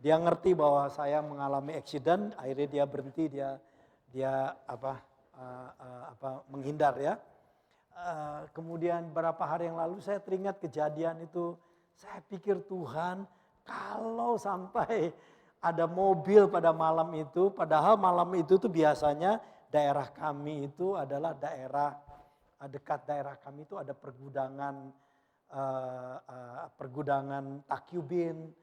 Dia ngerti bahwa saya mengalami accident, akhirnya dia berhenti, dia menghindar ya. Kemudian beberapa hari yang lalu saya teringat kejadian itu, saya pikir Tuhan kalau sampai ada mobil pada malam itu, padahal malam itu tuh biasanya daerah kami itu adalah dekat daerah kami itu ada pergudangan Takyubin,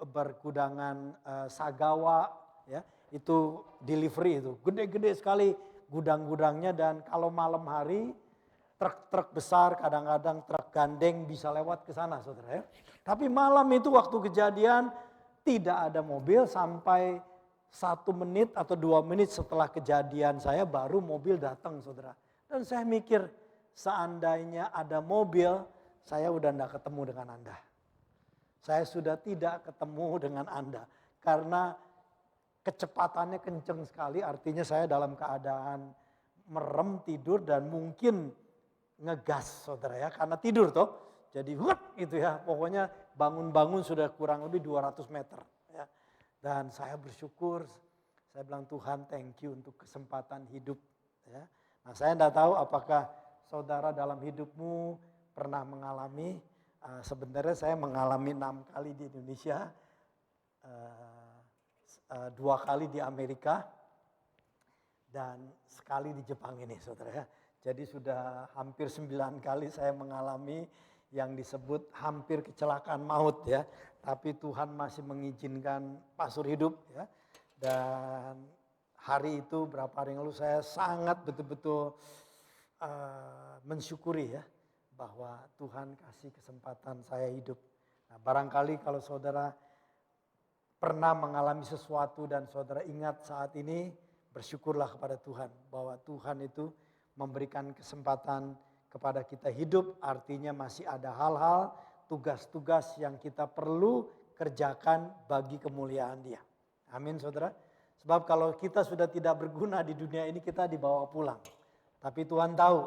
pergudangan Sagawa, ya itu delivery itu gede-gede sekali gudang-gudangnya, dan kalau malam hari truk-truk besar, kadang-kadang truk gandeng bisa lewat ke sana, saudara ya. Tapi malam itu waktu kejadian tidak ada mobil sampai 1 menit atau 2 menit setelah kejadian saya baru mobil datang, saudara. Dan saya mikir seandainya ada mobil, saya udah enggak ketemu dengan Anda. Saya sudah tidak ketemu dengan Anda karena kecepatannya kenceng sekali, artinya saya dalam keadaan merem tidur dan mungkin ngegas, saudara ya, karena tidur toh. Jadi gitu ya, pokoknya bangun-bangun sudah kurang lebih 200 meter. Ya. Dan saya bersyukur, saya bilang Tuhan thank you untuk kesempatan hidup. Ya. Nah saya tidak tahu apakah saudara dalam hidupmu pernah mengalami, sebenarnya saya mengalami 6 kali di Indonesia, 2 kali di Amerika, dan sekali di Jepang ini, saudara ya. Jadi sudah hampir 9 kali saya mengalami yang disebut hampir kecelakaan maut ya. Tapi Tuhan masih mengizinkan pasur hidup ya. Dan hari itu berapa hari yang lalu saya sangat betul-betul mensyukuri ya. Bahwa Tuhan kasih kesempatan saya hidup. Nah, barangkali kalau saudara pernah mengalami sesuatu dan saudara ingat saat ini, bersyukurlah kepada Tuhan. Bahwa Tuhan itu memberikan kesempatan kepada kita hidup, artinya masih ada hal-hal, tugas-tugas yang kita perlu kerjakan bagi kemuliaan Dia. Amin saudara. Sebab kalau kita sudah tidak berguna di dunia ini, kita dibawa pulang. Tapi Tuhan tahu,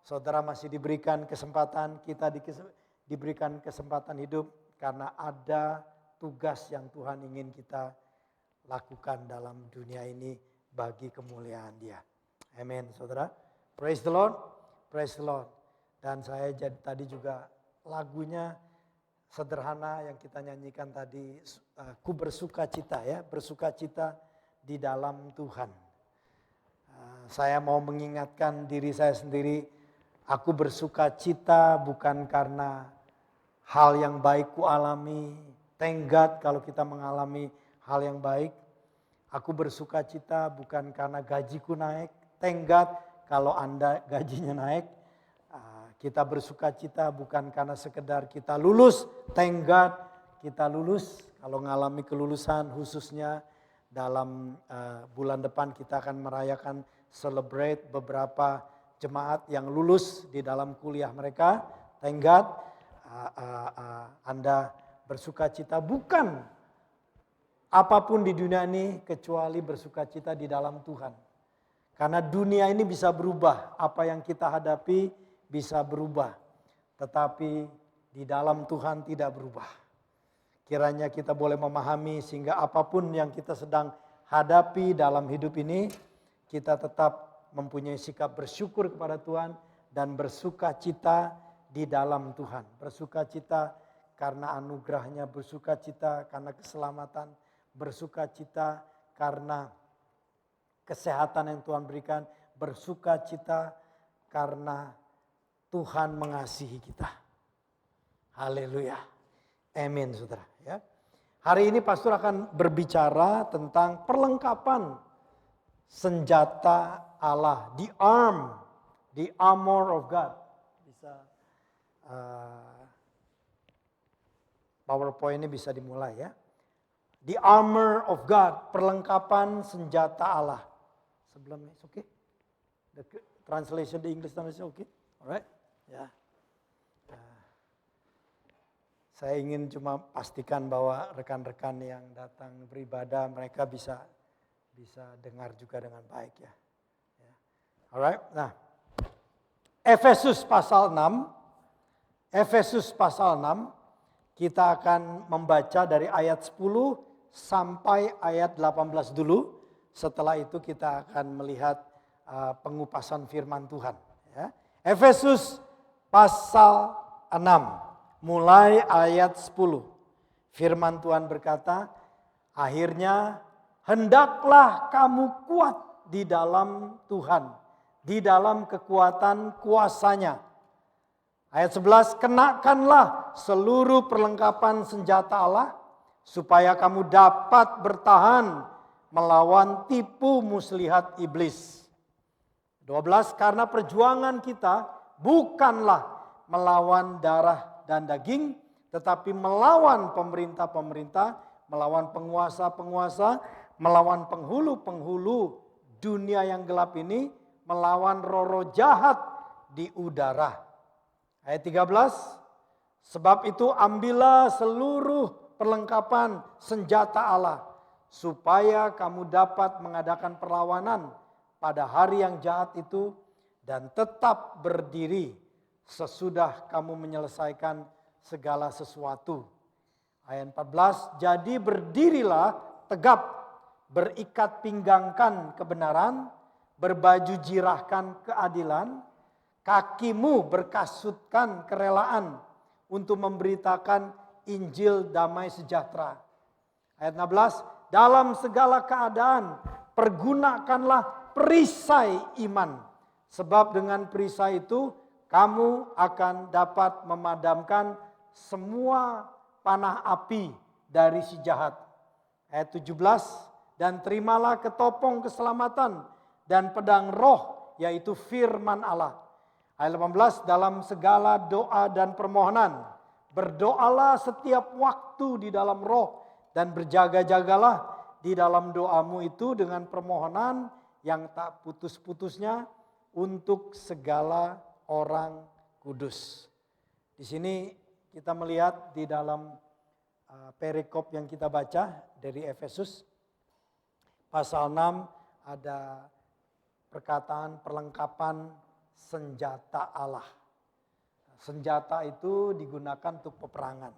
saudara masih diberikan kesempatan, kita diberikan kesempatan hidup karena ada tugas yang Tuhan ingin kita lakukan dalam dunia ini bagi kemuliaan Dia. Amin saudara. Praise the Lord, praise the Lord. Dan saya tadi juga lagunya sederhana yang kita nyanyikan tadi, ku bersuka cita ya, bersuka cita di dalam Tuhan. Saya mau mengingatkan diri saya sendiri, aku bersuka cita bukan karena hal yang baik ku alami, thank God kalau kita mengalami hal yang baik. Aku bersuka cita bukan karena gajiku naik, thank God kalau Anda gajinya naik. Kita bersuka cita bukan karena sekedar kita lulus, thank God kita lulus. Kalau mengalami kelulusan khususnya dalam bulan depan kita akan merayakan celebrate beberapa jemaat yang lulus di dalam kuliah mereka. Thank God Anda bersuka cita bukan apapun di dunia ini kecuali bersuka cita di dalam Tuhan. Karena dunia ini bisa berubah, apa yang kita hadapi bisa berubah. Tetapi di dalam Tuhan tidak berubah. Kiranya kita boleh memahami sehingga apapun yang kita sedang hadapi dalam hidup ini, kita tetap mempunyai sikap bersyukur kepada Tuhan dan bersuka cita di dalam Tuhan. Bersuka cita karena anugerahnya, bersuka cita karena keselamatan, bersuka cita karena kesehatan yang Tuhan berikan, bersuka cita karena Tuhan mengasihi kita. Haleluya. Amin saudara. Ya. Hari ini pastor akan berbicara tentang perlengkapan senjata Allah. The armor of God. Bisa PowerPoint ini bisa dimulai ya. The armor of God, perlengkapan senjata Allah. Sebelumnya, oke? The translation di English namanya oke? Alright? Ya. Saya ingin cuma pastikan bahwa rekan-rekan yang datang beribadah mereka bisa dengar juga dengan baik ya. Alright? Nah, Efesus pasal 6 Kita akan membaca dari ayat 10 sampai ayat 18 dulu. Setelah itu kita akan melihat pengupasan firman Tuhan. Ya. Efesus pasal 6, mulai ayat 10. Firman Tuhan berkata, akhirnya hendaklah kamu kuat di dalam Tuhan, di dalam kekuatan kuasa-Nya. Ayat 11, kenakanlah seluruh perlengkapan senjata Allah, supaya kamu dapat bertahan melawan tipu muslihat iblis. 12, karena perjuangan kita bukanlah melawan darah dan daging, tetapi melawan pemerintah-pemerintah, melawan penguasa-penguasa, melawan penghulu-penghulu dunia yang gelap ini, melawan roh-roh jahat di udara. Ayat 13, sebab itu ambillah seluruh perlengkapan senjata Allah, supaya kamu dapat mengadakan perlawanan pada hari yang jahat itu dan tetap berdiri sesudah kamu menyelesaikan segala sesuatu. Ayat 14, jadi berdirilah tegap, berikat pinggangkan kebenaran, berbaju jirahkan keadilan, kakimu berkasutkan kerelaan untuk memberitakan Injil damai sejahtera. Ayat 16, dalam segala keadaan pergunakanlah perisai iman. Sebab dengan perisai itu kamu akan dapat memadamkan semua panah api dari si jahat. Ayat 17, dan terimalah ketopong keselamatan dan pedang roh, yaitu firman Allah. Ayat 18, dalam segala doa dan permohonan berdoalah setiap waktu di dalam roh, dan berjaga-jagalah di dalam doamu itu dengan permohonan yang tak putus-putusnya untuk segala orang kudus. Di sini kita melihat di dalam perikop yang kita baca dari Efesus pasal 6 ada perkataan perlengkapan senjata Allah. Senjata itu digunakan untuk peperangan.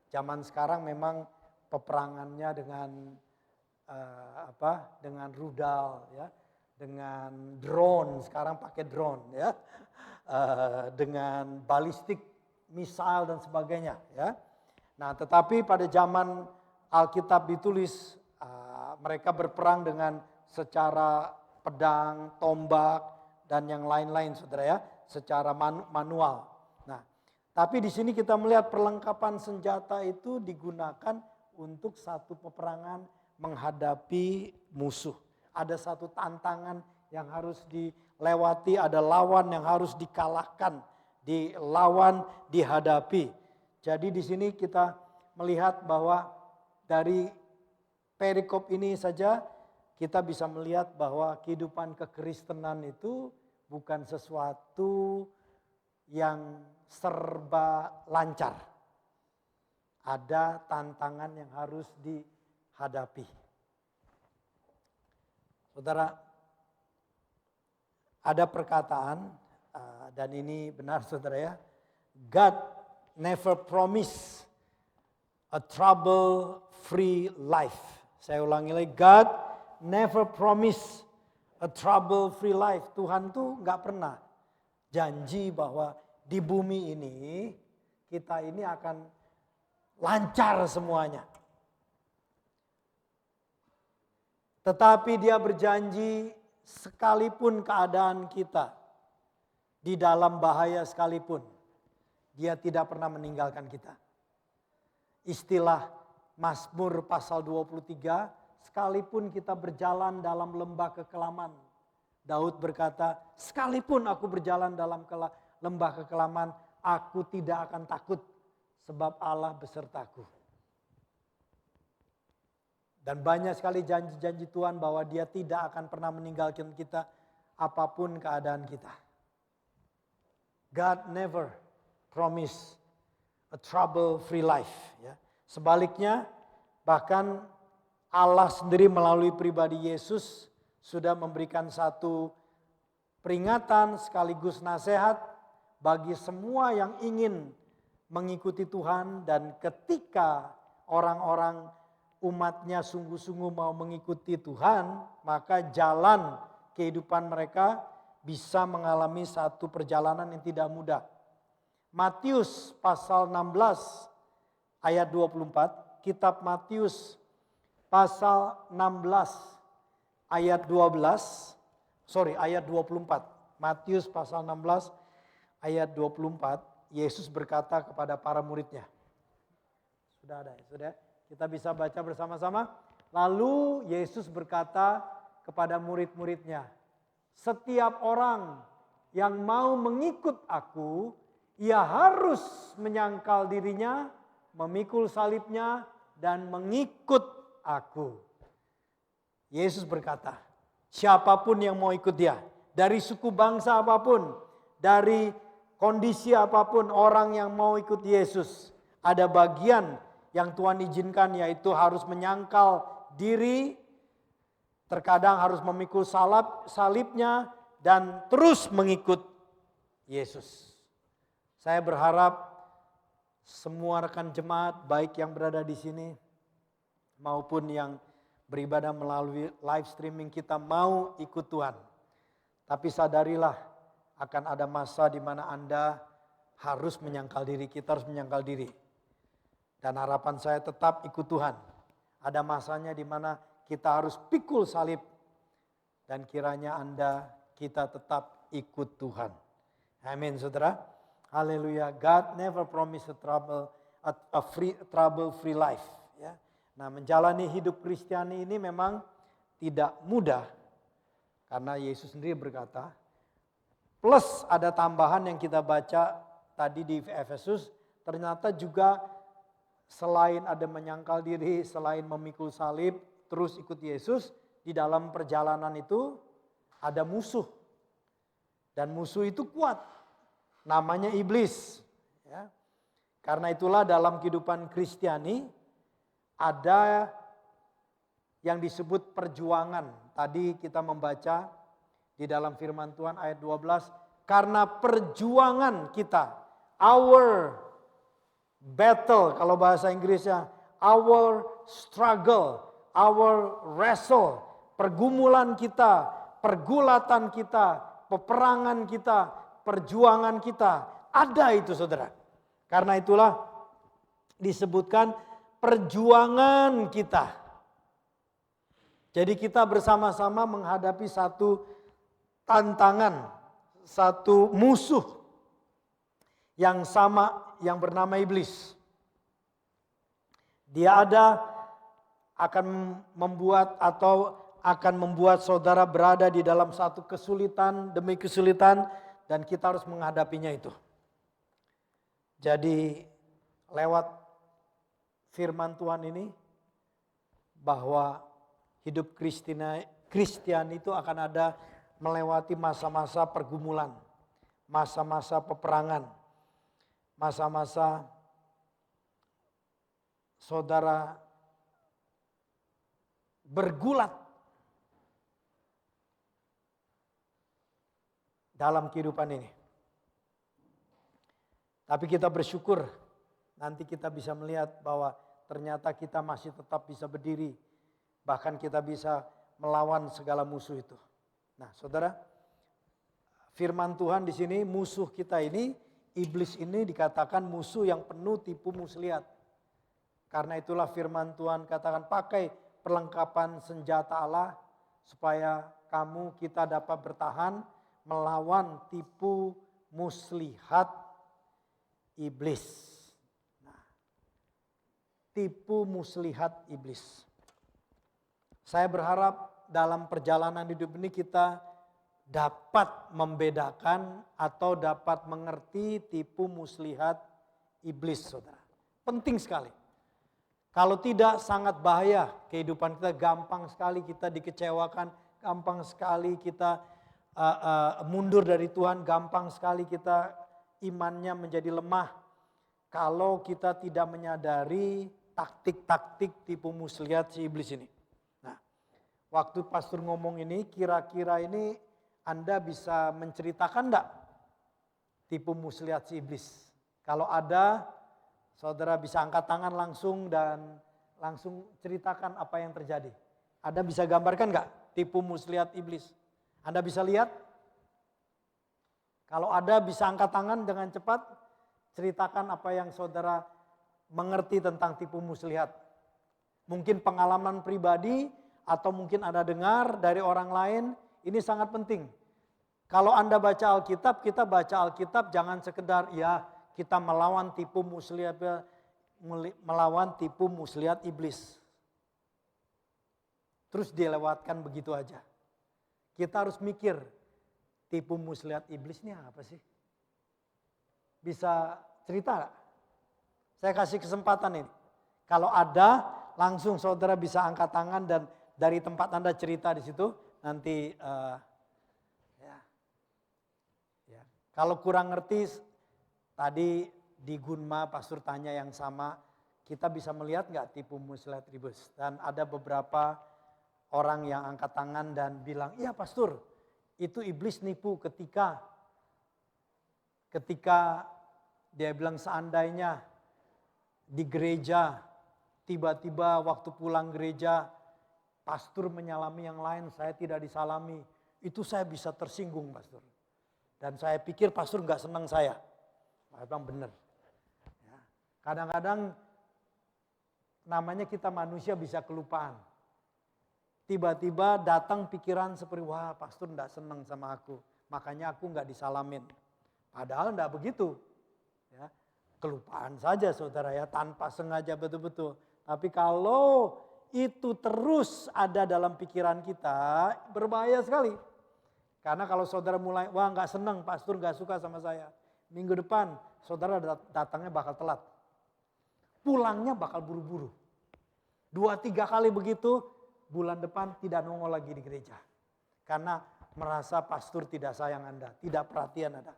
Zaman sekarang memang peperangannya dengan rudal, ya, dengan drone. Sekarang pakai drone, ya, dengan balistik, misal dan sebagainya, ya. Nah, tetapi pada zaman Alkitab ditulis, mereka berperang dengan secara pedang, tombak, dan yang lain-lain, saudara, ya, secara manual. Nah, tapi di sini kita melihat perlengkapan senjata itu digunakan untuk satu peperangan menghadapi musuh. Ada satu tantangan yang harus dilewati, ada lawan yang harus dikalahkan, dilawan, dihadapi. Jadi di sini kita melihat bahwa dari perikop ini saja kita bisa melihat bahwa kehidupan kekristenan itu bukan sesuatu yang serba lancar. Ada tantangan yang harus dihadapi. Saudara, ada perkataan, dan ini benar saudara, ya. God never promise a trouble-free life. Saya ulangi lagi, God never promise a trouble-free life. Tuhan tuh gak pernah janji bahwa di bumi ini kita ini akan lancar semuanya. Tetapi Dia berjanji sekalipun keadaan kita di dalam bahaya sekalipun, Dia tidak pernah meninggalkan kita. Istilah Mazmur pasal 23, sekalipun kita berjalan dalam lembah kekelaman. Daud berkata, sekalipun aku berjalan dalam lembah kekelaman, aku tidak akan takut sebab Allah besertaku. Dan banyak sekali janji-janji Tuhan bahwa Dia tidak akan pernah meninggalkan kita apapun keadaan kita. God never promise a trouble-free life. Ya. Sebaliknya, bahkan Allah sendiri melalui pribadi Yesus sudah memberikan satu peringatan sekaligus nasihat bagi semua yang ingin mengikuti Tuhan, dan ketika orang-orang umatnya sungguh-sungguh mau mengikuti Tuhan, maka jalan kehidupan mereka bisa mengalami satu perjalanan yang tidak mudah. Matius pasal 16 ayat 24, kitab Matius pasal 16 ayat 24. Matius pasal 16 ayat 24, Yesus berkata kepada para muridnya. Sudah ada ya, sudah. Kita bisa baca bersama-sama. Lalu Yesus berkata kepada murid-muridnya, setiap orang yang mau mengikut aku, ia harus menyangkal dirinya, memikul salibnya, dan mengikut aku. Yesus berkata, siapapun yang mau ikut dia, dari suku bangsa apapun, dari kondisi apapun, orang yang mau ikut Yesus, ada bagian yang Tuhan izinkan, yaitu harus menyangkal diri, terkadang harus memikul salibnya, dan terus mengikut Yesus. Saya berharap semua rekan jemaat, baik yang berada di sini maupun yang beribadah melalui live streaming, kita mau ikut Tuhan. Tapi sadarilah akan ada masa di mana Anda harus menyangkal diri, kita harus menyangkal diri. Dan harapan saya tetap ikut Tuhan. Ada masanya di mana kita harus pikul salib. Dan kiranya kita tetap ikut Tuhan. Amin, saudara. Haleluya. God never promised a trouble-free life. Ya. Nah, menjalani hidup Kristiani ini memang tidak mudah. Karena Yesus sendiri berkata, plus ada tambahan yang kita baca tadi di Efesus, ternyata juga selain ada menyangkal diri, selain memikul salib, terus ikut Yesus, di dalam perjalanan itu ada musuh. Dan musuh itu kuat, namanya iblis. Ya. Karena itulah dalam kehidupan Kristiani ada yang disebut perjuangan. Tadi kita membaca di dalam firman Tuhan ayat 12, karena perjuangan kita, our battle, kalau bahasa Inggrisnya, our struggle, our wrestle, pergumulan kita, pergulatan kita, peperangan kita, perjuangan kita, ada itu saudara. Karena itulah disebutkan perjuangan kita. Jadi kita bersama-sama menghadapi satu tantangan, satu musuh yang sama, yang bernama iblis. Dia akan membuat saudara berada di dalam satu kesulitan demi kesulitan, dan kita harus menghadapinya itu. Jadi lewat firman Tuhan ini, bahwa hidup Kristian itu akan ada melewati masa-masa pergumulan, masa-masa peperangan, masa-masa saudara bergulat dalam kehidupan ini. Tapi kita bersyukur nanti kita bisa melihat bahwa ternyata kita masih tetap bisa berdiri. Bahkan kita bisa melawan segala musuh itu. Nah, saudara, firman Tuhan di sini, musuh kita ini, iblis ini dikatakan musuh yang penuh tipu muslihat. Karena itulah firman Tuhan katakan, pakai perlengkapan senjata Allah supaya kita dapat bertahan melawan tipu muslihat iblis. Nah, tipu muslihat iblis. Saya berharap dalam perjalanan hidup ini kita dapat membedakan atau dapat mengerti tipu muslihat iblis, saudara. Penting sekali. Kalau tidak sangat bahaya kehidupan kita, gampang sekali kita dikecewakan, gampang sekali kita mundur dari Tuhan, gampang sekali kita imannya menjadi lemah. Kalau kita tidak menyadari taktik-taktik tipu muslihat si iblis ini. Waktu pastor ngomong ini, kira-kira ini Anda bisa menceritakan enggak tipu muslihat si iblis? Kalau ada, Saudara bisa angkat tangan langsung dan langsung ceritakan apa yang terjadi. Anda bisa gambarkan nggak tipu muslihat iblis? Anda bisa lihat? Kalau ada bisa angkat tangan dengan cepat, ceritakan apa yang saudara mengerti tentang tipu muslihat. Mungkin pengalaman pribadi atau mungkin Anda dengar dari orang lain, ini sangat penting. Kalau Anda baca Alkitab, kita baca Alkitab jangan sekedar ya kita melawan tipu muslihat iblis. Terus dilewatkan begitu aja. Kita harus mikir, tipu muslihat iblis ini apa sih? Bisa cerita gak? Saya kasih kesempatan ini. Kalau ada, langsung saudara bisa angkat tangan dan dari tempat Anda cerita di situ. Nanti ya. Kalau kurang ngerti, tadi di Gunma pastor tanya yang sama. Kita bisa melihat nggak tipu muslihat iblis? Dan ada beberapa orang yang angkat tangan dan bilang, iya pastor, itu iblis nipu ketika dia bilang seandainya di gereja, tiba-tiba waktu pulang gereja, pastor menyalami yang lain, saya tidak disalami. Itu saya bisa tersinggung pastor. Dan saya pikir pastor nggak senang saya. Memang benar. Ya. Kadang-kadang namanya kita manusia bisa kelupaan. Tiba-tiba datang pikiran seperti, wah pastor enggak senang sama aku. Makanya aku enggak disalamin. Padahal enggak begitu. Ya, kelupaan saja saudara ya, tanpa sengaja betul-betul. Tapi kalau itu terus ada dalam pikiran kita, berbahaya sekali. Karena kalau saudara mulai, wah enggak senang, pastor enggak suka sama saya. Minggu depan saudara datangnya bakal telat. Pulangnya bakal buru-buru. 2-3 kali begitu, bulan depan tidak nongol lagi di gereja. Karena merasa pastor tidak sayang Anda, tidak perhatian Anda.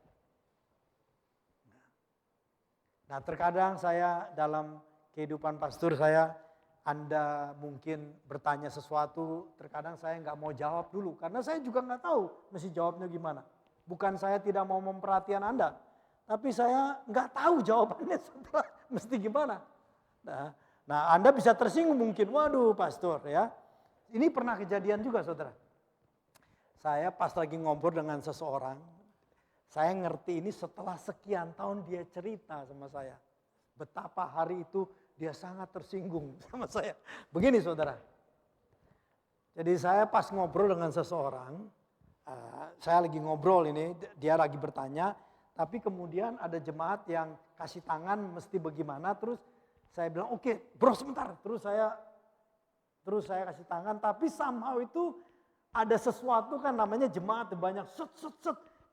Nah terkadang saya dalam kehidupan pastor saya, Anda mungkin bertanya sesuatu, terkadang saya nggak mau jawab dulu. Karena saya juga nggak tahu mesti jawabnya gimana. Bukan saya tidak mau memperhatian Anda, tapi saya nggak tahu jawabannya setelah mesti gimana. Nah Anda bisa tersinggung mungkin, waduh pastor ya. Ini pernah kejadian juga saudara. Saya pas lagi ngobrol dengan seseorang, saya ngerti ini setelah sekian tahun dia cerita sama saya. Betapa hari itu dia sangat tersinggung sama saya. Begini saudara. Jadi saya pas ngobrol dengan seseorang, saya lagi ngobrol ini, dia lagi bertanya, tapi kemudian ada jemaat yang kasih tangan mesti bagaimana, terus saya bilang oke, bro sebentar, terus saya kasih tangan, tapi somehow itu ada sesuatu kan namanya jemaat banyak set.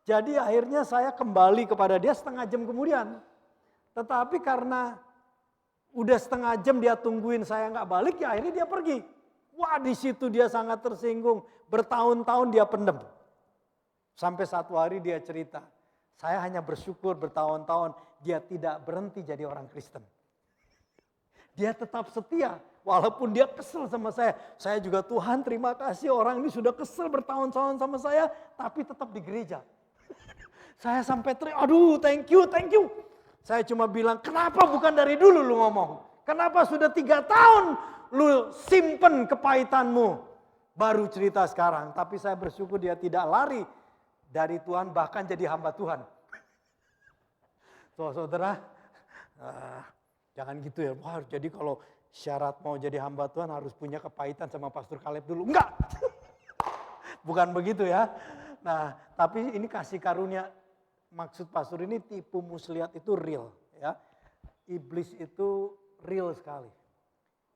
Jadi akhirnya saya kembali kepada dia setengah jam kemudian. Tetapi karena udah setengah jam dia tungguin saya nggak balik, ya akhirnya dia pergi. Wah di situ dia sangat tersinggung, bertahun-tahun dia pendem. Sampai satu hari dia cerita, saya hanya bersyukur bertahun-tahun dia tidak berhenti jadi orang Kristen. Dia tetap setia, walaupun dia kesel sama saya. Saya juga Tuhan terima kasih orang ini sudah kesel bertahun-tahun sama saya, tapi tetap di gereja. Saya sampai aduh thank you. Saya cuma bilang, kenapa bukan dari dulu lu ngomong? Kenapa sudah 3 tahun lu simpen kepahitanmu? Baru cerita sekarang, tapi saya bersyukur dia tidak lari dari Tuhan, bahkan jadi hamba Tuhan. Tuh saudara, jangan gitu ya. Wah, jadi kalau syarat mau jadi hamba Tuhan harus punya kepahitan sama Pastor Caleb dulu. Enggak. Bukan begitu ya. Nah, tapi ini kasih karunia. Maksud pastor ini tipu muslihat itu real ya. Iblis itu real sekali.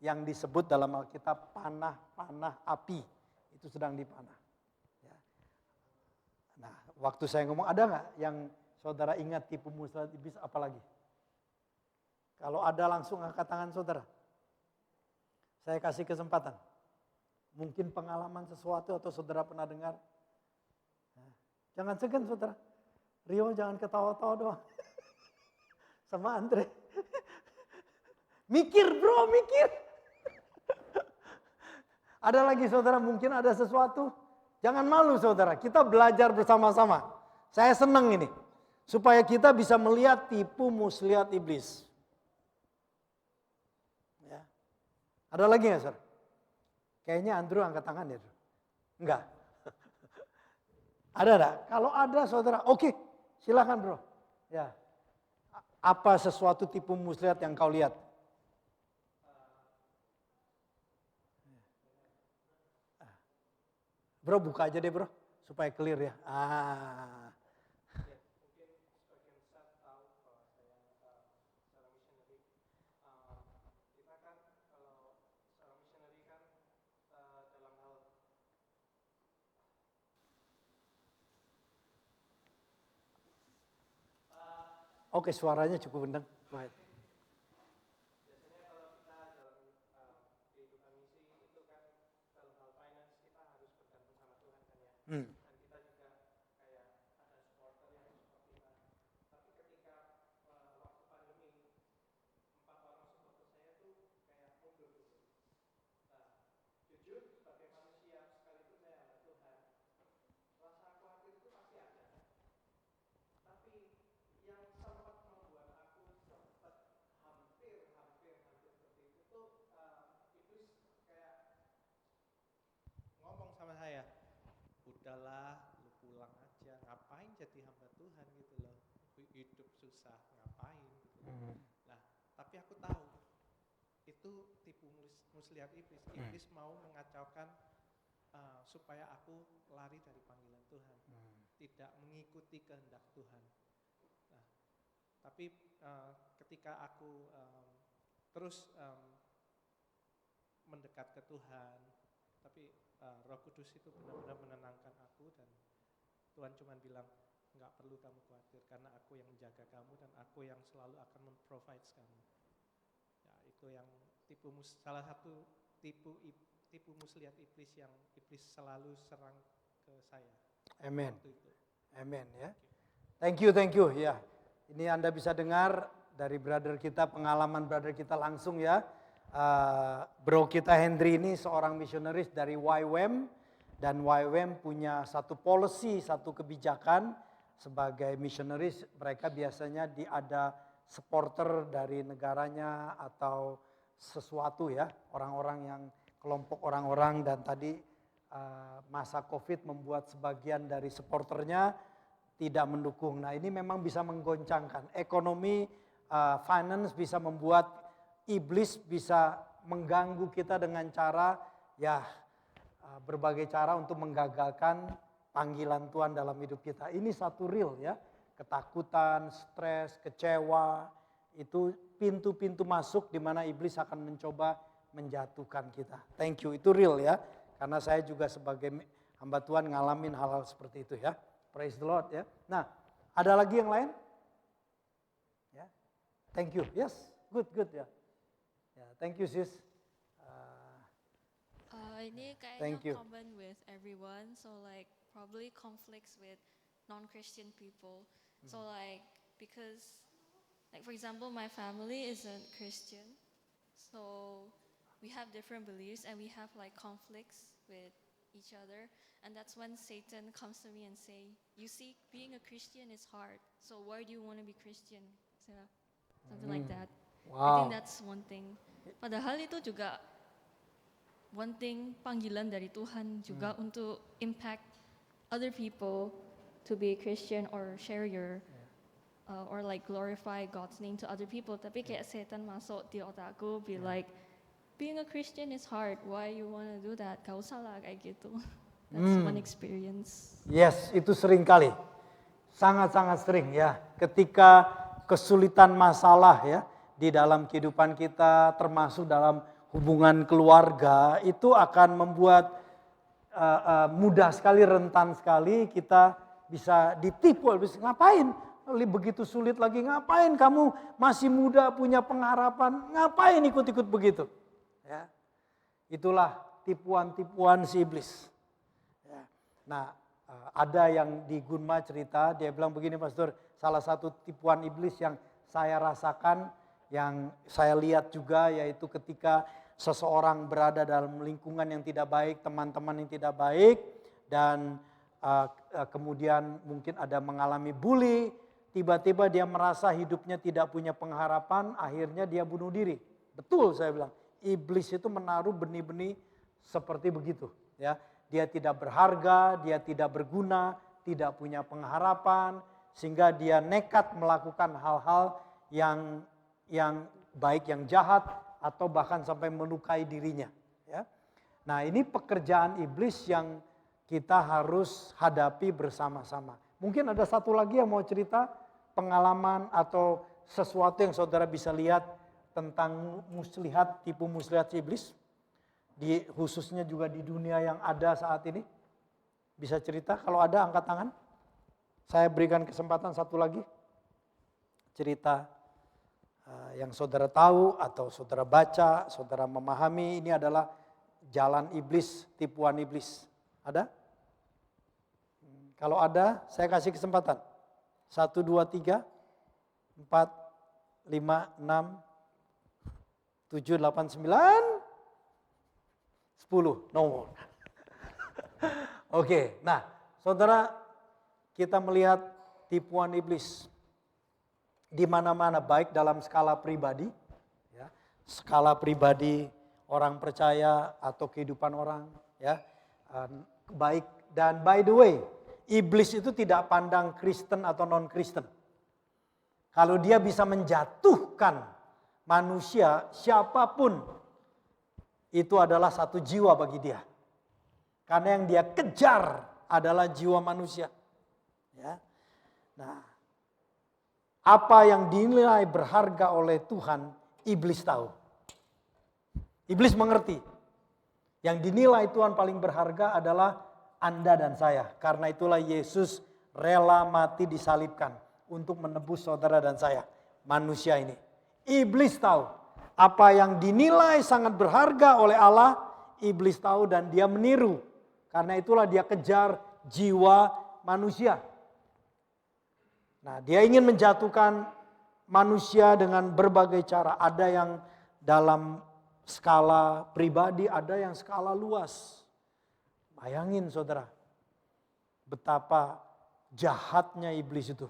Yang disebut dalam Alkitab panah api. Itu sedang dipanah. Ya. Nah, waktu saya ngomong ada nggak yang saudara ingat tipu muslihat iblis apalagi? Kalau ada langsung angkat tangan saudara. Saya kasih kesempatan. Mungkin pengalaman sesuatu atau saudara pernah dengar. Nah, jangan segan saudara. Rio jangan ketawa-tawa doang. Sama Andre. Mikir bro, mikir. Ada lagi saudara, mungkin ada sesuatu. Jangan malu saudara, kita belajar bersama-sama. Saya senang ini. Supaya kita bisa melihat tipu muslihat iblis. Ada lagi nggak, saudara? Kayaknya Andrew angkat tangan ya. Enggak. Ada enggak? Kalau ada saudara, oke, silakan bro. Ya. Apa sesuatu tipu muslihat yang kau lihat? Bro, buka aja deh bro, supaya clear ya. Oke, suaranya cukup kencang. Baik. Hmm. Ngomong sama saya, udahlah lu pulang aja, ngapain jadi hamba Tuhan gitu loh, hidup susah ngapain gitu loh. Nah tapi aku tahu itu tipu muslihat iblis. Iblis mau mengacaukan supaya aku lari dari panggilan Tuhan, tidak mengikuti kehendak Tuhan. Nah tapi ketika aku terus mendekat ke Tuhan, tapi Roh Kudus itu benar-benar menenangkan aku, dan Tuhan cuma bilang, nggak perlu kamu khawatir karena aku yang menjaga kamu dan aku yang selalu akan memprovide kamu. Ya, itu yang salah satu tipu muslihat iblis yang iblis selalu serang ke saya. Amen. Waktu itu. Amen ya. Thank you ya. Ini Anda bisa dengar dari brother kita, pengalaman brother kita langsung ya. Bro kita Henry ini seorang misionaris dari YWAM, dan YWAM punya satu policy, satu kebijakan sebagai misionaris. Mereka biasanya ada supporter dari negaranya atau sesuatu ya, orang-orang yang kelompok orang-orang, dan tadi masa COVID membuat sebagian dari supporternya tidak mendukung. Nah ini memang bisa menggoncangkan ekonomi, finance, bisa membuat iblis bisa mengganggu kita dengan cara ya berbagai cara untuk menggagalkan panggilan Tuhan dalam hidup kita. Ini satu real ya, ketakutan, stres, kecewa, itu pintu-pintu masuk di mana iblis akan mencoba menjatuhkan kita. Thank you, itu real ya, karena saya juga sebagai hamba Tuhan ngalamin hal-hal seperti itu ya. Praise the Lord ya. Nah, ada lagi yang lain? Ya, thank you. Yes, good ya. Yeah, thank you sis. Ini Thank you. kayaknya common with everyone, so like probably conflicts with non-Christian people. So like because like for example my family isn't Christian, so we have different beliefs and we have like conflicts with each other, and that's when Satan comes to me and say, you see, being a Christian is hard, so why do you want to be Christian? So, something like that. I think Wow. that's one thing. Padahal itu juga one thing, panggilan dari Tuhan juga untuk impact other people to be Christian or share your or like glorify God's name to other people. Tapi kayak setan masuk di otakku, be like, being a Christian is hard. Why you wanna do that? Gak usah lah kayak gitu. That's one experience. Yes, itu sering kali. Sangat-sangat sering ya. Ketika kesulitan masalah ya di dalam kehidupan kita, termasuk dalam hubungan keluarga, itu akan membuat mudah sekali, rentan sekali kita bisa ditipu. Ngapain? Begitu sulit lagi, ngapain kamu masih muda punya pengharapan, ngapain ikut-ikut begitu? Ya. Itulah tipuan-tipuan si iblis. Ya. Nah, ada yang di Gunma cerita, dia bilang begini pastor, salah satu tipuan iblis yang saya rasakan, yang saya lihat juga, yaitu ketika seseorang berada dalam lingkungan yang tidak baik, teman-teman yang tidak baik, dan kemudian mungkin ada mengalami bully, tiba-tiba dia merasa hidupnya tidak punya pengharapan, akhirnya dia bunuh diri. Betul saya bilang, iblis itu menaruh benih-benih seperti begitu. Ya, dia tidak berharga, dia tidak berguna, tidak punya pengharapan, sehingga dia nekat melakukan hal-hal yang baik yang jahat atau bahkan sampai melukai dirinya. Ya. Nah, ini pekerjaan iblis yang kita harus hadapi bersama-sama. Mungkin ada satu lagi yang mau cerita pengalaman atau sesuatu yang saudara bisa lihat tentang muslihat, tipu muslihat iblis, khususnya juga di dunia yang ada saat ini. Bisa cerita? Kalau ada angkat tangan. Saya berikan kesempatan satu lagi. Cerita yang saudara tahu atau saudara baca, saudara memahami ini adalah jalan iblis, tipuan iblis. Ada? Kalau ada, saya kasih kesempatan. 1, 2, 3, 4, 5, 6, 7, 8, 9, 10. No more. Oke, nah saudara, kita melihat tipuan iblis di mana-mana, baik dalam skala pribadi, ya, skala pribadi orang percaya atau kehidupan orang, ya, baik. Dan by the way, iblis itu tidak pandang Kristen atau non-Kristen. Kalau dia bisa menjatuhkan manusia, siapapun, itu adalah satu jiwa bagi dia. Karena yang dia kejar adalah jiwa manusia. Ya. Nah, apa yang dinilai berharga oleh Tuhan, iblis tahu. Iblis mengerti. Yang dinilai Tuhan paling berharga adalah Anda dan saya. Karena itulah Yesus rela mati disalibkan untuk menebus saudara dan saya, manusia ini. Iblis tahu apa yang dinilai sangat berharga oleh Allah, iblis tahu dan dia meniru. Karena itulah dia kejar jiwa manusia. Nah, dia ingin menjatuhkan manusia dengan berbagai cara. Ada yang dalam skala pribadi, ada yang skala luas. Bayangin saudara, betapa jahatnya iblis itu.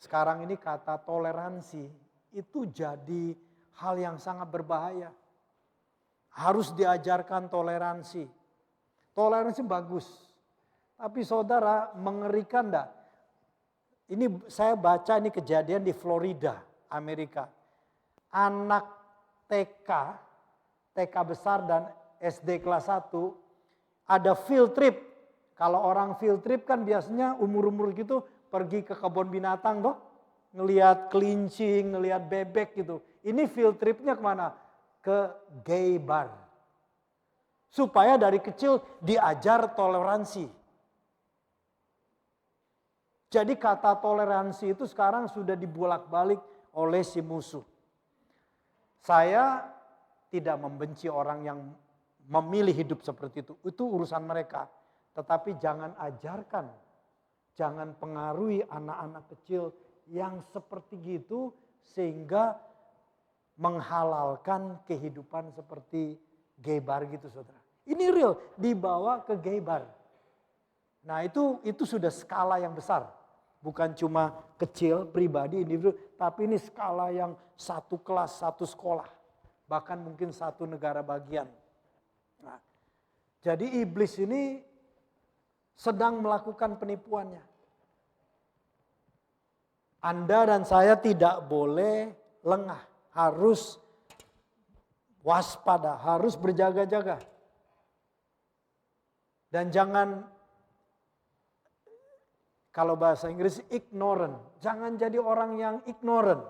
Sekarang ini kata toleransi itu jadi hal yang sangat berbahaya. Harus diajarkan toleransi. Toleransi bagus. Tapi saudara, mengerikan enggak? Ini saya baca ini kejadian di Florida, Amerika. Anak TK besar dan SD kelas 1 ada field trip. Kalau orang field trip kan biasanya umur-umur gitu pergi ke kebun binatang toh. Ngelihat kelinci, ngelihat bebek gitu. Ini field tripnya kemana? Ke gay bar. Supaya dari kecil diajar toleransi. Jadi kata toleransi itu sekarang sudah dibolak-balik oleh si musuh. Saya tidak membenci orang yang memilih hidup seperti itu. Itu urusan mereka. Tetapi jangan ajarkan, jangan pengaruhi anak-anak kecil yang seperti gitu sehingga menghalalkan kehidupan seperti gay bar gitu saudara. Ini real, dibawa ke gay bar. Nah itu sudah skala yang besar. Bukan cuma kecil, pribadi, individu, tapi ini skala yang satu kelas, satu sekolah. Bahkan mungkin satu negara bagian. Nah, jadi iblis ini sedang melakukan penipuannya. Anda dan saya tidak boleh lengah, harus waspada, harus berjaga-jaga. Dan jangan, kalau bahasa Inggris ignorant, jangan jadi orang yang ignorant.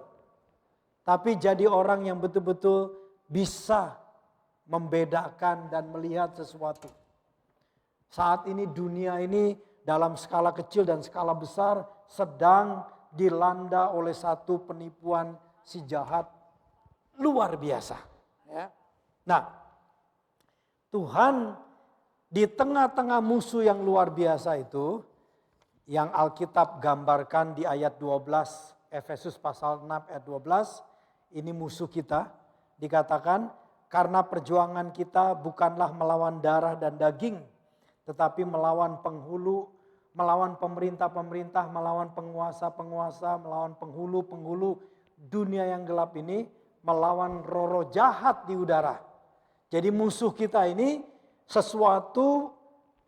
Tapi jadi orang yang betul-betul bisa membedakan dan melihat sesuatu. Saat ini dunia ini dalam skala kecil dan skala besar sedang dilanda oleh satu penipuan si jahat luar biasa. Ya. Nah, Tuhan di tengah-tengah musuh yang luar biasa itu, yang Alkitab gambarkan di ayat 12, Efesus pasal 6 ayat 12, ini musuh kita, dikatakan, karena perjuangan kita bukanlah melawan darah dan daging, tetapi melawan penghulu, melawan pemerintah-pemerintah, melawan penguasa-penguasa, melawan penghulu-penghulu dunia yang gelap ini, melawan roh-roh jahat di udara. Jadi musuh kita ini sesuatu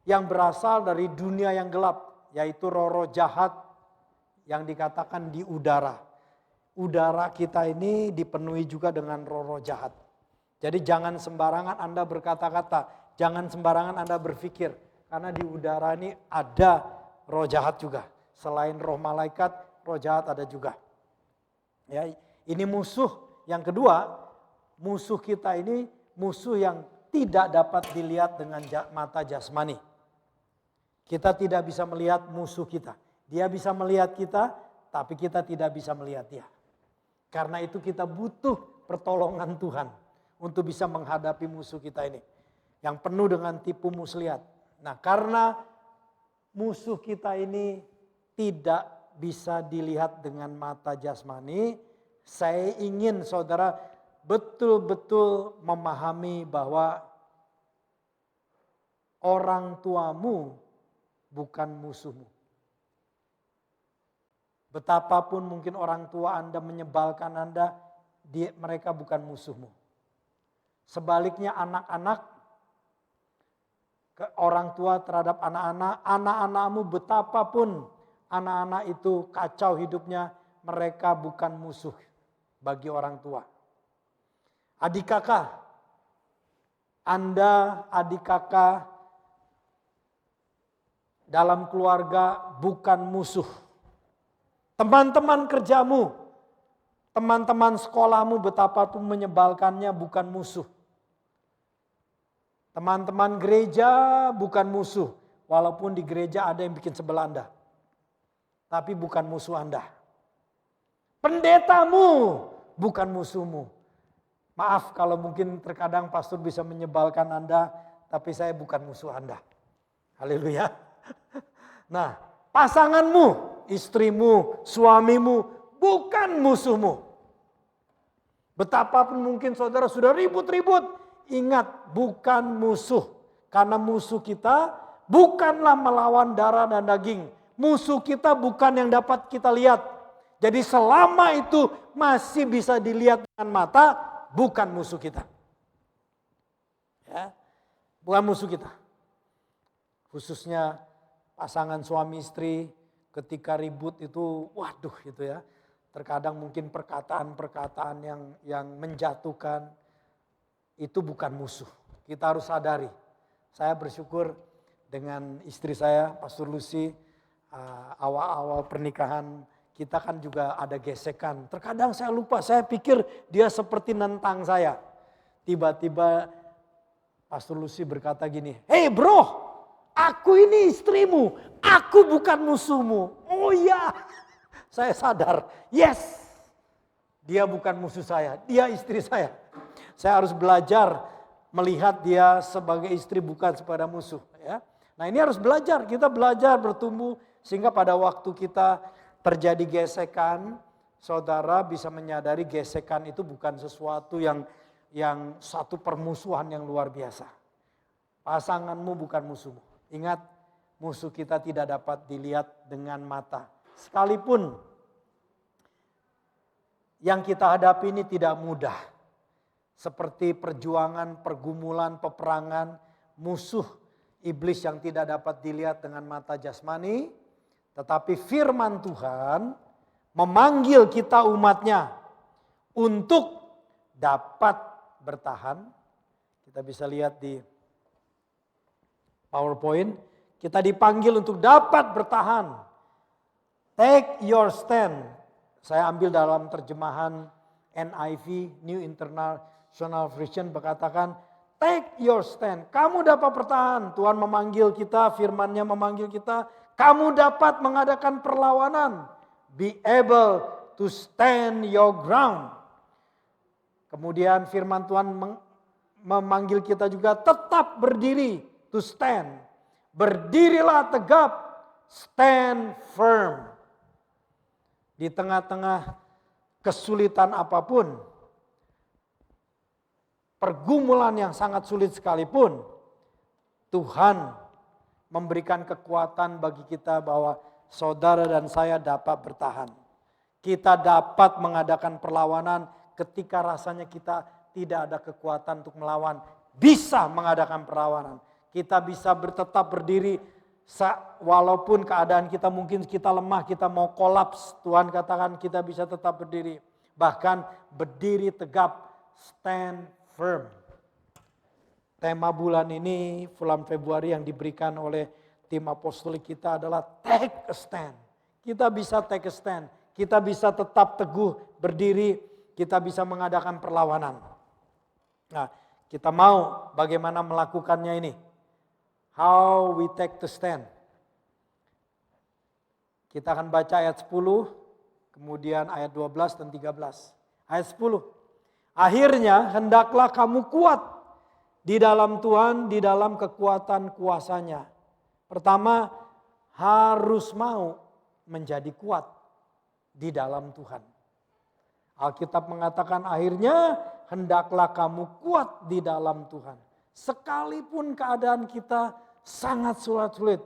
yang berasal dari dunia yang gelap, yaitu roh-roh jahat yang dikatakan di udara. Udara kita ini dipenuhi juga dengan roh-roh jahat. Jadi jangan sembarangan Anda berkata-kata, jangan sembarangan Anda berpikir. Karena di udara ini ada roh jahat juga. Selain roh malaikat, roh jahat ada juga. Ya, ini musuh yang kedua, musuh kita ini musuh yang tidak dapat dilihat dengan mata jasmani. Kita tidak bisa melihat musuh kita. Dia bisa melihat kita, tapi kita tidak bisa melihat dia. Karena itu kita butuh pertolongan Tuhan untuk bisa menghadapi musuh kita ini. Yang penuh dengan tipu muslihat. Nah, karena musuh kita ini tidak bisa dilihat dengan mata jasmani, saya ingin saudara betul-betul memahami bahwa orang tuamu bukan musuhmu. Betapapun mungkin orang tua Anda menyebalkan Anda, mereka bukan musuhmu. Sebaliknya anak-anak, orang tua terhadap anak-anak, anak-anakmu betapapun anak-anak itu kacau hidupnya, mereka bukan musuh bagi orang tua. Adik kakak, Anda adik kakak dalam keluarga bukan musuh. Teman-teman kerjamu, teman-teman sekolahmu betapapun menyebalkannya bukan musuh. Teman-teman gereja bukan musuh, walaupun di gereja ada yang bikin sebel Anda. Tapi bukan musuh Anda. Pendetamu bukan musuhmu. Maaf kalau mungkin terkadang pastor bisa menyebalkan Anda, tapi saya bukan musuh Anda. Haleluya. Nah, pasanganmu, istrimu, suamimu bukan musuhmu. Betapapun mungkin saudara sudah ribut-ribut, ingat bukan musuh. Karena musuh kita bukanlah melawan darah dan daging. Musuh kita bukan yang dapat kita lihat. Jadi selama itu masih bisa dilihat dengan mata, bukan musuh kita. Ya, bukan musuh kita. Khususnya pasangan suami istri ketika ribut itu, waduh gitu ya. Terkadang mungkin perkataan-perkataan yang menjatuhkan, itu bukan musuh. Kita harus sadari. Saya bersyukur dengan istri saya, Pastor Lucy, awal-awal pernikahan kita kan juga ada gesekan. Terkadang saya lupa, saya pikir dia seperti nentang saya. Tiba-tiba Pastor Lucy berkata gini, "Hey bro, aku ini istrimu, aku bukan musuhmu." Oh iya, saya sadar, yes, dia bukan musuh saya, dia istri saya. Saya harus belajar melihat dia sebagai istri bukan sepada musuh. Ya. Nah ini harus belajar, kita belajar bertumbuh sehingga pada waktu kita terjadi gesekan, saudara bisa menyadari gesekan itu bukan sesuatu yang satu permusuhan yang luar biasa. Pasanganmu bukan musuhmu. Ingat, musuh kita tidak dapat dilihat dengan mata. Sekalipun yang kita hadapi ini tidak mudah. Seperti perjuangan, pergumulan, peperangan, musuh iblis yang tidak dapat dilihat dengan mata jasmani. Tetapi firman Tuhan memanggil kita umatnya untuk dapat bertahan. Kita bisa lihat di PowerPoint. Kita dipanggil untuk dapat bertahan. Take your stand. Saya ambil dalam terjemahan NIV, New International Version, berkatakan, take your stand. Kamu dapat bertahan. Tuhan memanggil kita, firman-Nya memanggil kita. Kamu dapat mengadakan perlawanan. Be able to stand your ground. Kemudian firman Tuhan memanggil kita juga tetap berdiri. To stand. Berdirilah tegap. Stand firm. Di tengah-tengah kesulitan apapun, pergumulan yang sangat sulit sekalipun, Tuhan memberikan kekuatan bagi kita bahwa saudara dan saya dapat bertahan. Kita dapat mengadakan perlawanan ketika rasanya kita tidak ada kekuatan untuk melawan, bisa mengadakan perlawanan. Kita bisa tetap berdiri walaupun keadaan kita mungkin kita lemah, kita mau kolaps. Tuhan katakan kita bisa tetap berdiri. Bahkan berdiri tegap, stand firm. Tema bulan ini, bulan Februari yang diberikan oleh tim apostolik kita adalah take a stand. Kita bisa take a stand, kita bisa tetap teguh berdiri, kita bisa mengadakan perlawanan. Nah, kita mau bagaimana melakukannya ini. How we take the stand. Kita akan baca ayat 10, kemudian ayat 12 dan 13. Ayat 10. Akhirnya hendaklah kamu kuat di dalam Tuhan, di dalam kekuatan kuasa-Nya. Pertama, harus mau menjadi kuat di dalam Tuhan. Alkitab mengatakan akhirnya hendaklah kamu kuat di dalam Tuhan. Sekalipun keadaan kita sangat sulit.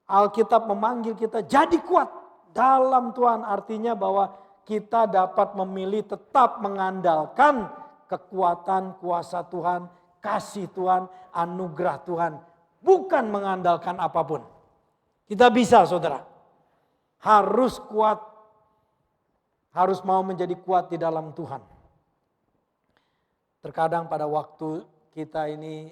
Alkitab memanggil kita jadi kuat dalam Tuhan. Artinya bahwa kita dapat memilih tetap mengandalkan kekuatan kuasa Tuhan, kasih Tuhan, anugerah Tuhan. Bukan mengandalkan apapun. Kita bisa saudara. Harus kuat. Harus mau menjadi kuat di dalam Tuhan. Terkadang pada waktu kita ini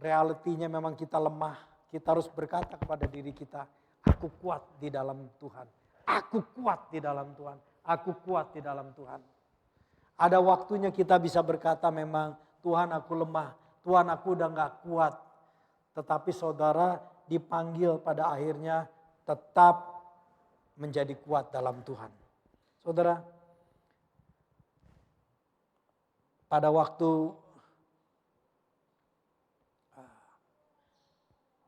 realitinya memang kita lemah. Kita harus berkata kepada diri kita, aku kuat di dalam Tuhan. Aku kuat di dalam Tuhan. Aku kuat di dalam Tuhan. Ada waktunya kita bisa berkata memang, Tuhan aku lemah. Tuhan aku udah gak kuat. Tetapi saudara dipanggil pada akhirnya tetap menjadi kuat dalam Tuhan. Saudara, pada waktu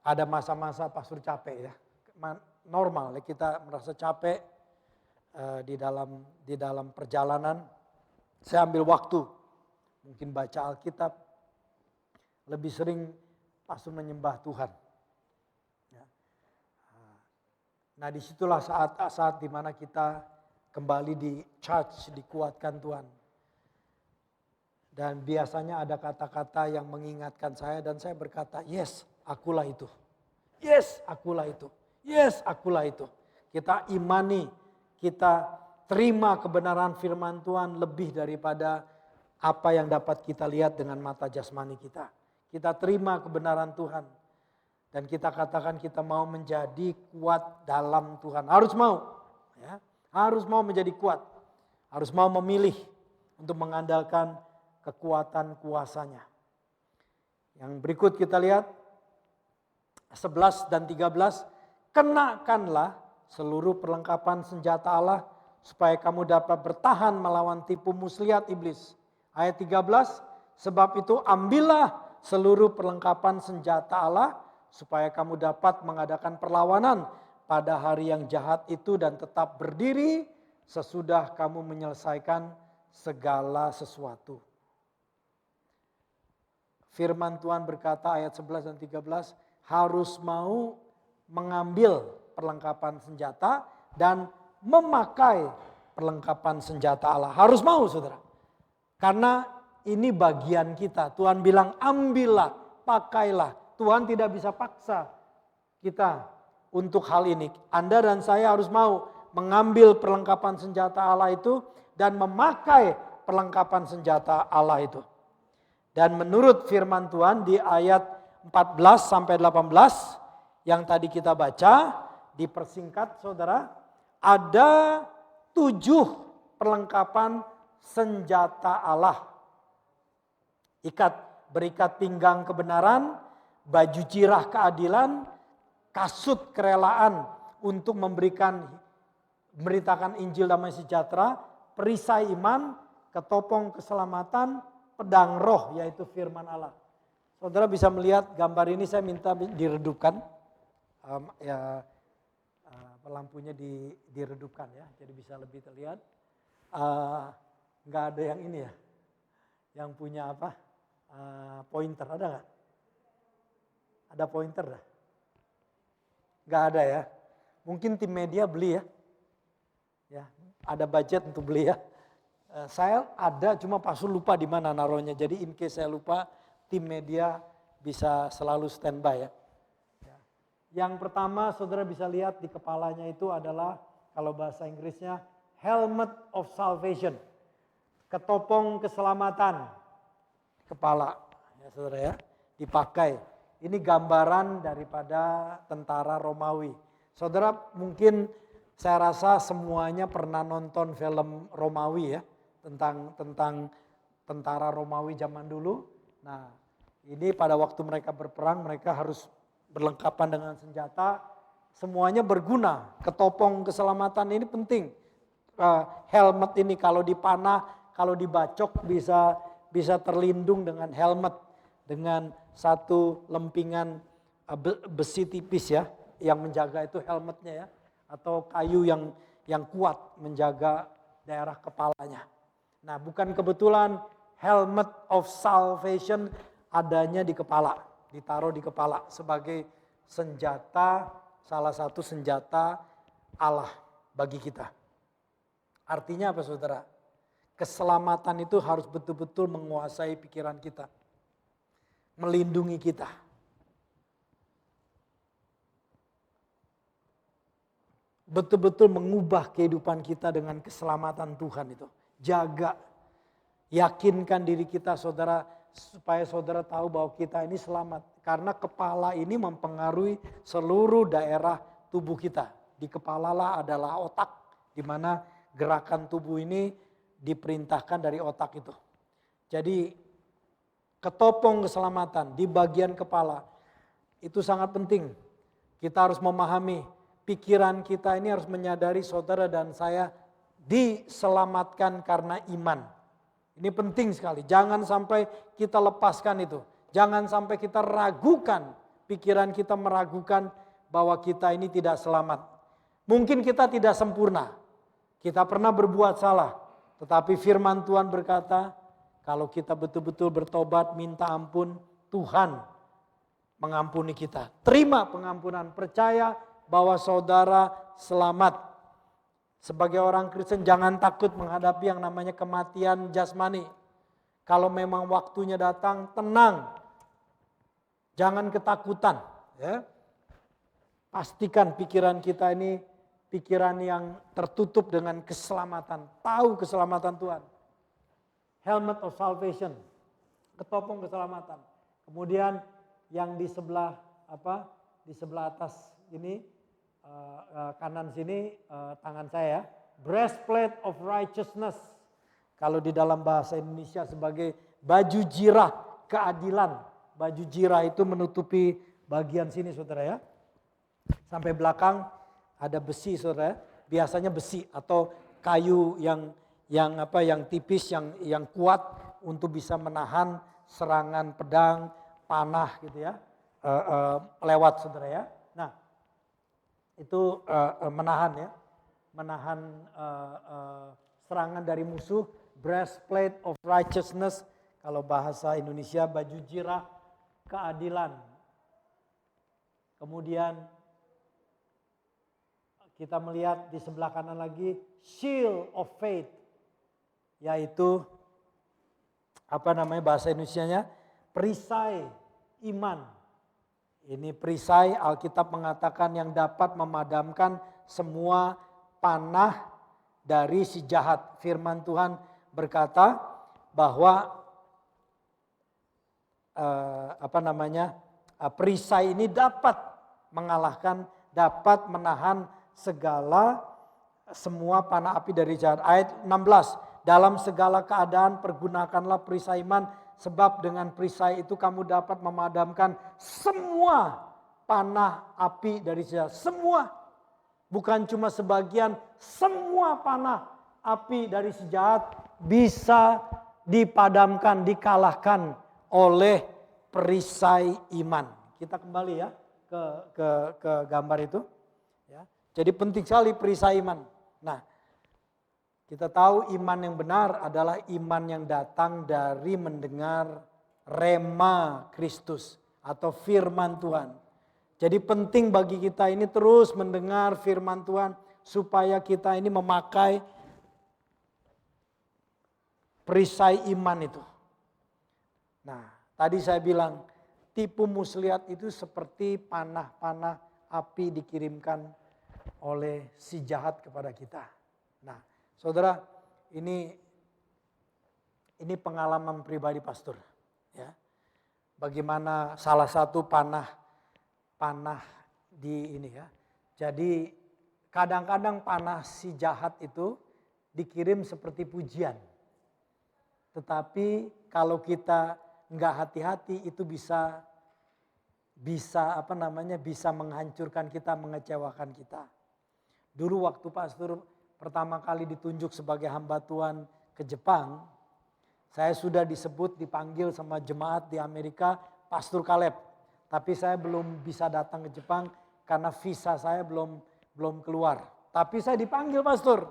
ada masa-masa pastor capek ya, normal ya, kita merasa capek di dalam perjalanan. Saya ambil waktu, mungkin baca Alkitab, lebih sering pastor menyembah Tuhan. Ya. Nah disitulah saat dimana kita kembali di charge, dikuatkan Tuhan. Dan biasanya ada kata-kata yang mengingatkan saya dan saya berkata, yes, akulah itu. Yes, akulah itu. Yes, akulah itu. Kita imani, kita terima kebenaran firman Tuhan lebih daripada apa yang dapat kita lihat dengan mata jasmani kita. Kita terima kebenaran Tuhan. Dan kita katakan kita mau menjadi kuat dalam Tuhan. Harus mau. Ya, harus mau menjadi kuat. Harus mau memilih untuk mengandalkan kekuatan kuasa-Nya. Yang berikut kita lihat 11 dan 13. Kenakanlah seluruh perlengkapan senjata Allah supaya kamu dapat bertahan melawan tipu muslihat iblis. Ayat 13, sebab itu ambillah seluruh perlengkapan senjata Allah supaya kamu dapat mengadakan perlawanan pada hari yang jahat itu dan tetap berdiri sesudah kamu menyelesaikan segala sesuatu. Firman Tuhan berkata ayat 11 dan 13 harus mau mengambil perlengkapan senjata dan memakai perlengkapan senjata Allah. Harus mau saudara. Karena ini bagian kita. Tuhan bilang ambillah, pakailah. Tuhan tidak bisa paksa kita untuk hal ini. Anda dan saya harus mau mengambil perlengkapan senjata Allah itu dan memakai perlengkapan senjata Allah itu. Dan menurut firman Tuhan di ayat 14 sampai 18 yang tadi kita baca, dipersingkat saudara, ada 7 perlengkapan senjata Allah. Berikat pinggang kebenaran, baju jirah keadilan, kasut kerelaan untuk memberitakan Injil damai sejahtera, perisai iman, ketopong keselamatan, pedang roh yaitu firman Allah. Saudara bisa melihat gambar ini, saya minta diredupkan. Lampunya diredupkan ya, jadi bisa lebih terlihat. Nggak ada yang ini ya, yang punya apa? Pointer ada nggak? Ada pointer dah? Nggak ada ya. Mungkin tim media beli ya. Ya, ada budget untuk beli ya. Saya ada cuma Pastor lupa di mana naruhnya. Jadi in case saya lupa, tim media bisa selalu standby ya. Yang pertama saudara bisa lihat di kepalanya itu adalah kalau bahasa Inggrisnya helmet of salvation. Ketopong keselamatan. Kepala ya saudara ya, dipakai. Ini gambaran daripada tentara Romawi. Saudara mungkin saya rasa semuanya pernah nonton film Romawi ya. Tentang tentara Romawi zaman dulu. Nah, ini pada waktu mereka berperang mereka harus berlengkapan dengan senjata, semuanya berguna. Ketopong keselamatan ini penting. Helmet ini kalau dipanah, kalau dibacok bisa terlindung dengan helmet, dengan satu lempingan besi tipis ya yang menjaga itu helmetnya ya, atau kayu yang kuat menjaga daerah kepalanya. Nah, bukan kebetulan helmet of salvation adanya di kepala, ditaruh di kepala sebagai senjata, salah satu senjata Allah bagi kita. Artinya apa saudara? Keselamatan itu harus betul-betul menguasai pikiran kita, melindungi kita. Betul-betul mengubah kehidupan kita dengan keselamatan Tuhan itu. Jaga, yakinkan diri kita saudara supaya saudara tahu bahwa kita ini selamat. Karena kepala ini mempengaruhi seluruh daerah tubuh kita. Di kepala lah adalah otak, di mana gerakan tubuh ini diperintahkan dari otak itu. Jadi ketopong keselamatan di bagian kepala itu sangat penting. Kita harus memahami, pikiran kita ini harus menyadari saudara dan saya diselamatkan karena iman. Ini penting sekali, jangan sampai kita lepaskan itu. Jangan sampai kita ragukan, pikiran kita meragukan bahwa kita ini tidak selamat. Mungkin kita tidak sempurna, kita pernah berbuat salah. Tetapi firman Tuhan berkata, kalau kita betul-betul bertobat, minta ampun, Tuhan mengampuni kita. Terima pengampunan, percaya bahwa saudara selamat. Sebagai orang Kristen jangan takut menghadapi yang namanya kematian jasmani. Kalau memang waktunya datang, tenang. Jangan ketakutan. Ya. Pastikan pikiran kita ini pikiran yang tertutup dengan keselamatan. Tahu keselamatan Tuhan. Helmet of salvation. Ketopong keselamatan. Kemudian yang di sebelah di sebelah atas ini, kanan sini tangan saya, breastplate of righteousness. Kalau di dalam bahasa Indonesia sebagai baju jirah keadilan. Baju jirah itu menutupi bagian sini saudara ya. Sampai belakang ada besi saudara. Biasanya besi atau kayu yang tipis yang kuat untuk bisa menahan serangan pedang, panah gitu ya. Lewat saudara ya. Nah, itu menahan ya, menahan serangan dari musuh. Breastplate of righteousness, kalau bahasa Indonesia baju jirah keadilan. Kemudian kita melihat di sebelah kanan lagi shield of faith, yaitu bahasa Indonesianya perisai iman. Ini perisai Alkitab mengatakan yang dapat memadamkan semua panah dari si jahat. Firman Tuhan berkata bahwa perisai ini dapat mengalahkan, dapat menahan semua panah api dari jahat. Ayat 16, dalam segala keadaan pergunakanlah perisai iman, sebab dengan perisai itu kamu dapat memadamkan semua panah api dari jahat. Semua, bukan cuma sebagian, semua panah api dari si jahat bisa dipadamkan, dikalahkan oleh perisai iman. Kita kembali ya ke gambar itu. Ya. Jadi penting sekali perisai iman. Nah, kita tahu iman yang benar adalah iman yang datang dari mendengar rema Kristus atau firman Tuhan. Jadi penting bagi kita ini terus mendengar firman Tuhan supaya kita ini memakai perisai iman itu. Nah, tadi saya bilang tipu muslihat itu seperti panah-panah api dikirimkan oleh si jahat kepada kita. Nah, saudara, ini pengalaman pribadi pastor, ya. Bagaimana salah satu panah di ini ya. Jadi kadang-kadang panah si jahat itu dikirim seperti pujian. Tetapi kalau kita nggak hati-hati itu bisa menghancurkan kita, mengecewakan kita. Dulu waktu pastor pertama kali ditunjuk sebagai hamba Tuhan ke Jepang, saya sudah dipanggil sama jemaat di Amerika, Pastor Caleb. Tapi saya belum bisa datang ke Jepang karena visa saya belum keluar. Tapi saya dipanggil pastor.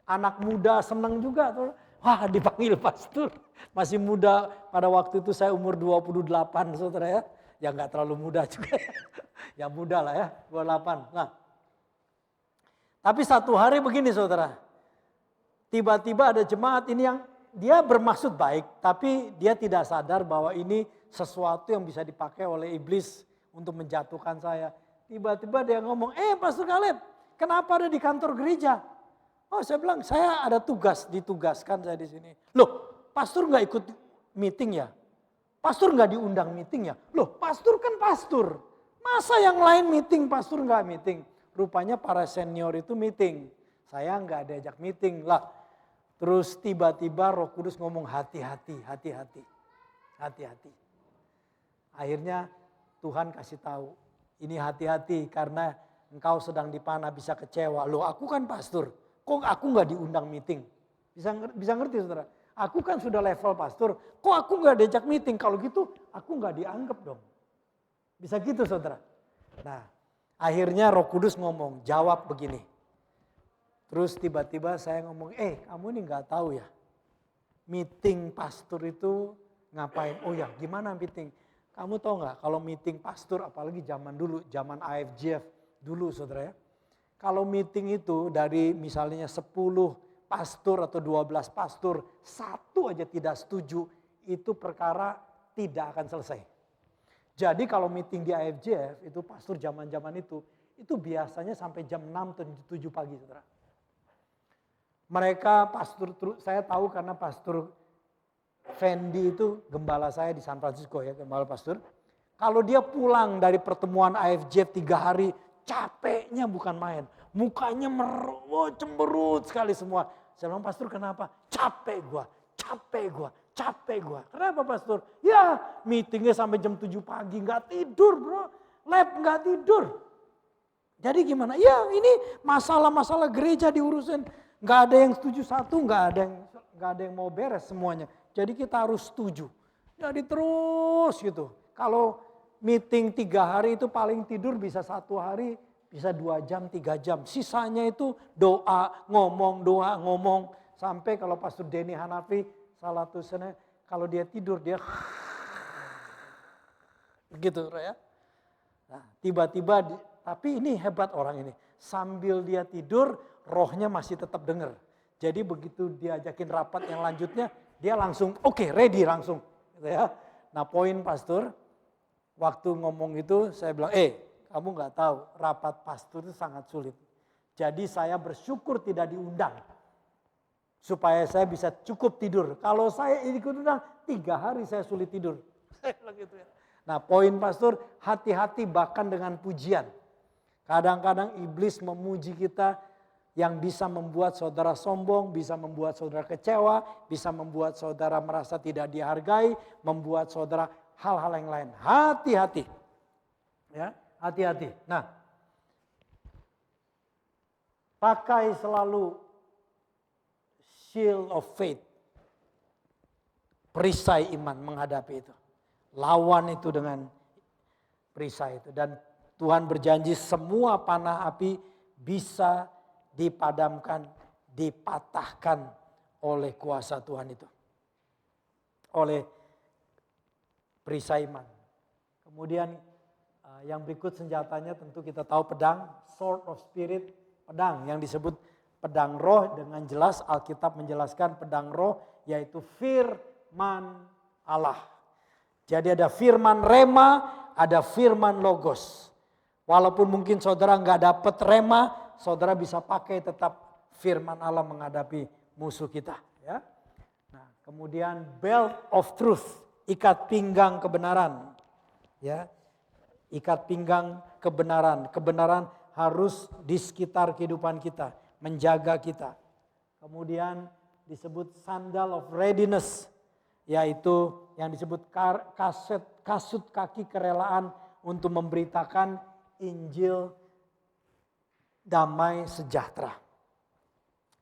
Anak muda senang juga tuh. Wah, dipanggil pastor. Masih muda, pada waktu itu saya umur 28 saudara ya. Ya nggak terlalu muda juga. Ya muda lah ya, 28. Nah, tapi satu hari begini saudara. Tiba-tiba ada jemaat ini yang dia bermaksud baik, tapi dia tidak sadar bahwa ini sesuatu yang bisa dipakai oleh iblis untuk menjatuhkan saya. Tiba-tiba dia ngomong, Pastor Caleb, kenapa ada di kantor gereja? Oh, saya bilang, saya ada ditugaskan saya di sini. Loh, pastor nggak ikut meeting ya? Pastor nggak diundang meeting ya? Loh, pastor kan pastor. Masa yang lain meeting, pastor nggak meeting? Rupanya para senior itu meeting. Saya nggak diajak meeting lah. Terus tiba-tiba Roh Kudus ngomong hati-hati. Akhirnya Tuhan kasih tahu, ini hati-hati karena engkau sedang dipanah, bisa kecewa. Loh, aku kan pastor, kok aku nggak diundang meeting? Bisa ngerti saudara? Aku kan sudah level pastor, kok aku nggak diajak meeting? Kalau gitu aku nggak dianggap dong. Bisa gitu saudara? Nah, akhirnya Roh Kudus ngomong, jawab begini. Terus tiba-tiba saya ngomong, kamu ini nggak tahu ya, meeting pastor itu ngapain? Oh ya, gimana meeting? Kamu tahu nggak kalau meeting pastor, apalagi zaman dulu, zaman AFJF dulu saudara ya. Kalau meeting itu dari misalnya 10 pastor atau 12 pastor, satu aja tidak setuju, itu perkara tidak akan selesai. Jadi kalau meeting di AFJF, itu pastor zaman-zaman itu biasanya sampai jam 6 atau 7 pagi saudara. Mereka pastor, saya tahu karena pastor Fendi itu gembala saya di San Francisco ya, gembala pastor. Kalau dia pulang dari pertemuan AFJF 3 hari, capeknya bukan main. Mukanya cemberut sekali semua. Saya bilang, pastor kenapa? Capek gua. Kenapa pastor? Ya meetingnya sampai jam 7 pagi, gak tidur bro. Lab gak tidur. Jadi gimana? Ya ini masalah-masalah gereja diurusin. Gak ada yang setuju satu, gak ada yang mau beres semuanya. Jadi kita harus setuju. Jadi terus gitu. Kalau meeting 3 hari itu paling tidur bisa 1 hari, bisa 2 jam, 3 jam. Sisanya itu doa, ngomong. Sampai kalau Pastor Denny Hanafi, salah satunya, kalau dia tidur dia gitu ya. Nah, tiba-tiba, tapi ini hebat orang ini. Sambil dia tidur, rohnya masih tetap dengar. Jadi begitu diajakin rapat yang lanjutnya, dia langsung oke, ready langsung. Gitu ya. Nah poin pastor, waktu ngomong itu saya bilang, kamu gak tahu rapat pastor itu sangat sulit. Jadi saya bersyukur tidak diundang. Supaya saya bisa cukup tidur. Kalau saya ikut undang, 3 hari saya sulit tidur. Nah poin pastor, hati-hati bahkan dengan pujian. Kadang-kadang iblis memuji kita yang bisa membuat saudara sombong, bisa membuat saudara kecewa, bisa membuat saudara merasa tidak dihargai, membuat saudara hal-hal yang lain. Hati-hati. Ya, hati-hati. Nah, pakai selalu shield of faith. Perisai iman menghadapi itu. Lawan itu dengan perisai itu. Dan Tuhan berjanji semua panah api bisa dipadamkan, dipatahkan oleh kuasa Tuhan itu. Oleh perisai iman. Kemudian yang berikut senjatanya tentu kita tahu pedang, sword of spirit, pedang yang disebut pedang roh dengan jelas Alkitab menjelaskan pedang roh yaitu firman Allah. Jadi ada firman rema, ada firman logos. Walaupun mungkin saudara nggak dapat rema, saudara bisa pakai tetap firman Allah menghadapi musuh kita. Ya. Nah, kemudian belt of truth, ikat pinggang kebenaran. Ya, ikat pinggang kebenaran. Kebenaran harus di sekitar kehidupan kita, menjaga kita. Kemudian disebut sandal of readiness, yaitu yang disebut kasut kaki kerelaan untuk memberitakan Injil damai sejahtera.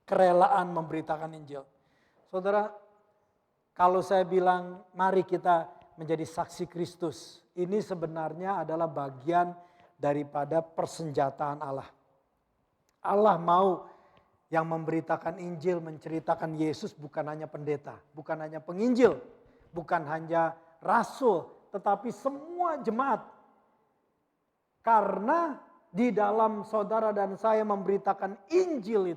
Kerelaan memberitakan Injil. Saudara, kalau saya bilang mari kita menjadi saksi Kristus, ini sebenarnya adalah bagian daripada persenjataan Allah. Allah mau yang memberitakan Injil, menceritakan Yesus bukan hanya pendeta, bukan hanya penginjil, bukan hanya rasul, tetapi semua jemaat. Karena di dalam saudara dan saya memberitakan Injil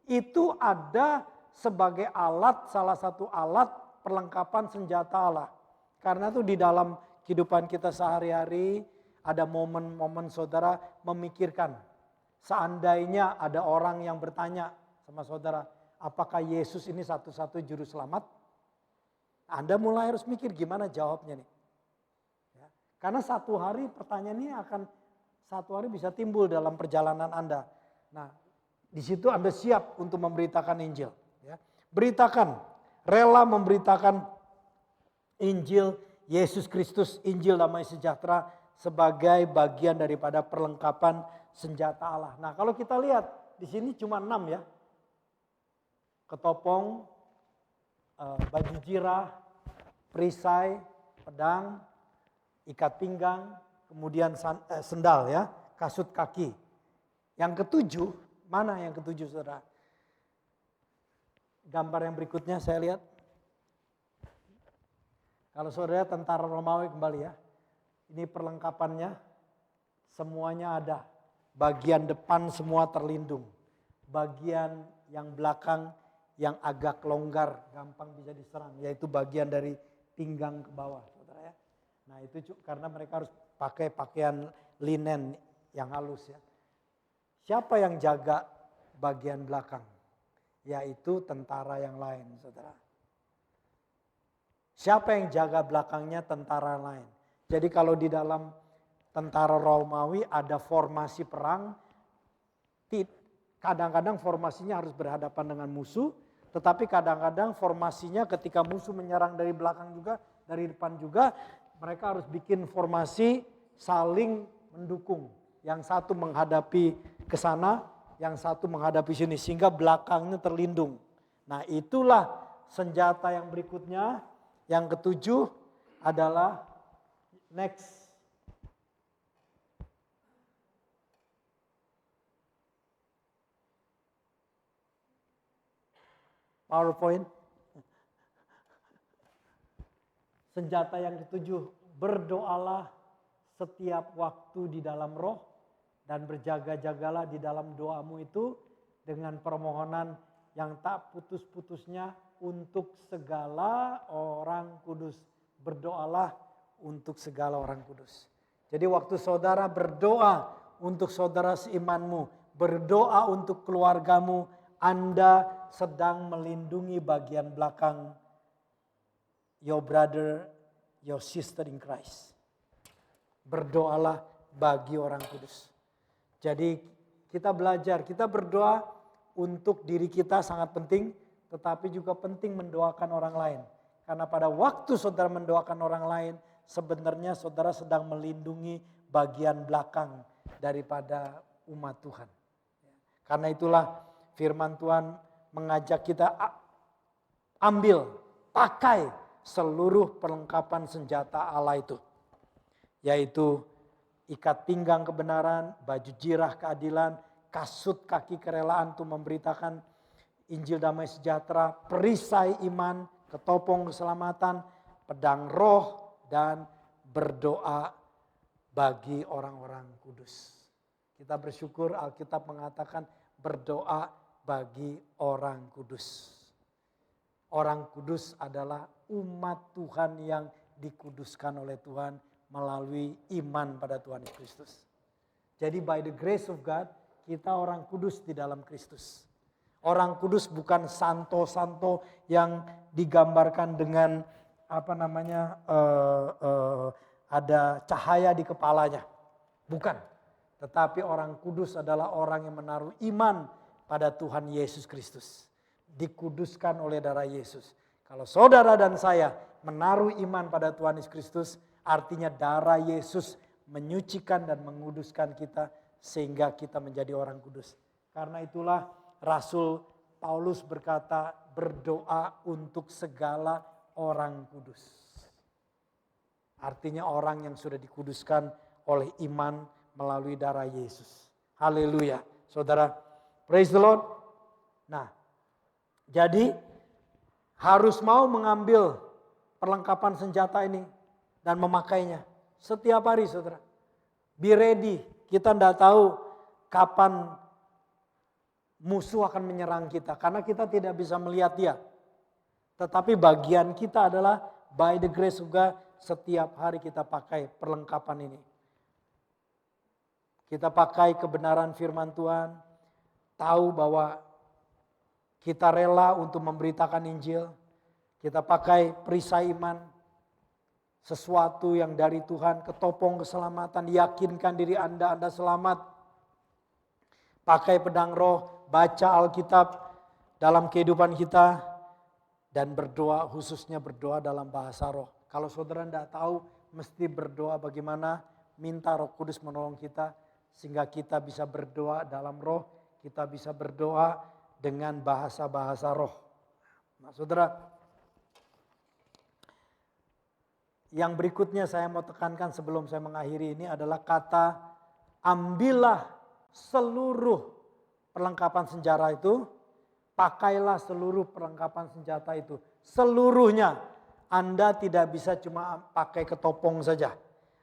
itu ada sebagai alat, salah satu alat perlengkapan senjata Allah. Karena itu di dalam kehidupan kita sehari-hari ada momen-momen saudara memikirkan. Seandainya ada orang yang bertanya sama saudara, apakah Yesus ini satu-satu juru selamat? Anda mulai harus mikir gimana jawabnya nih. Ya. Karena satu hari pertanyaan ini satu hari bisa timbul dalam perjalanan Anda. Nah, di situ Anda siap untuk memberitakan Injil. Ya. Beritakan, rela memberitakan Injil Yesus Kristus, Injil damai sejahtera sebagai bagian daripada perlengkapan senjata Allah. Nah, kalau kita lihat di sini cuma 6 ya. Ketopong, baju jirah, perisai, pedang, ikat pinggang, kemudian sendal ya, kasut kaki. Yang ketujuh, mana yang ketujuh saudara? Gambar yang berikutnya saya lihat. Kalau saudara tentara Romawi kembali ya. Ini perlengkapannya, semuanya ada. Bagian depan semua terlindung. Bagian yang belakang yang agak longgar, gampang bisa diserang. Yaitu bagian dari pinggang ke bawah. Saudara ya. Nah itu karena mereka harus pakai pakaian linen yang halus ya. Siapa yang jaga bagian belakang? Yaitu tentara yang lain saudara. Siapa yang jaga belakangnya? Tentara lain. Jadi kalau di dalam tentara Romawi ada formasi perang, kadang-kadang formasinya harus berhadapan dengan musuh, tetapi kadang-kadang formasinya ketika musuh menyerang dari belakang juga, dari depan juga, mereka harus bikin formasi saling mendukung. Yang satu menghadapi ke sana, yang satu menghadapi sini, sehingga belakangnya terlindung. Nah itulah senjata yang berikutnya, yang ketujuh adalah next. PowerPoint. Senjata yang ketujuh, berdoalah setiap waktu di dalam roh dan berjaga-jagalah di dalam doamu itu dengan permohonan yang tak putus-putusnya untuk segala orang kudus. Berdoalah untuk segala orang kudus. Jadi waktu saudara berdoa untuk saudara seimanmu, berdoa untuk keluargamu, Anda sedang melindungi bagian belakang your brother, your sister in Christ. Berdoalah bagi orang kudus. Jadi kita belajar, kita berdoa untuk diri kita sangat penting, tetapi juga penting mendoakan orang lain. Karena pada waktu saudara mendoakan orang lain, sebenarnya saudara sedang melindungi bagian belakang daripada umat Tuhan. Karena itulah firman Tuhan mengajak kita ambil, pakai seluruh perlengkapan senjata Allah itu. Yaitu ikat pinggang kebenaran, baju jirah keadilan, kasut kaki kerelaan untuk memberitakan Injil damai sejahtera, perisai iman, ketopong keselamatan, pedang roh, dan berdoa bagi orang-orang kudus. Kita bersyukur Alkitab mengatakan berdoa bagi orang kudus. Orang kudus adalah umat Tuhan yang dikuduskan oleh Tuhan melalui iman pada Tuhan Yesus Kristus. Jadi by the grace of God, kita orang kudus di dalam Kristus. Orang kudus bukan santo-santo yang digambarkan dengan ada cahaya di kepalanya. Bukan. Tetapi orang kudus adalah orang yang menaruh iman pada Tuhan Yesus Kristus. Dikuduskan oleh darah Yesus. Kalau saudara dan saya menaruh iman pada Tuhan Yesus Kristus, artinya darah Yesus menyucikan dan menguduskan kita sehingga kita menjadi orang kudus. Karena itulah Rasul Paulus berkata, berdoa untuk segala orang kudus. Artinya orang yang sudah dikuduskan oleh iman melalui darah Yesus. Haleluya. Saudara, praise the Lord. Nah, jadi harus mau mengambil perlengkapan senjata ini dan memakainya setiap hari, saudara. Be ready. Kita tidak tahu kapan musuh akan menyerang kita karena kita tidak bisa melihat dia. Tetapi bagian kita adalah by the grace of God, setiap hari kita pakai perlengkapan ini. Kita pakai kebenaran firman Tuhan, tahu bahwa kita rela untuk memberitakan Injil. Kita pakai perisai iman. Sesuatu yang dari Tuhan, ketopong keselamatan, yakinkan diri Anda selamat. Pakai pedang roh, baca Alkitab dalam kehidupan kita. Dan berdoa, khususnya berdoa dalam bahasa roh. Kalau saudara tidak tahu, mesti berdoa bagaimana, minta Roh Kudus menolong kita. Sehingga kita bisa berdoa dalam roh, kita bisa berdoa dengan bahasa-bahasa roh. Nah, saudara, yang berikutnya saya mau tekankan sebelum saya mengakhiri ini adalah kata ambillah seluruh perlengkapan senjata itu, pakailah seluruh perlengkapan senjata itu. Seluruhnya. Anda tidak bisa cuma pakai ketopong saja.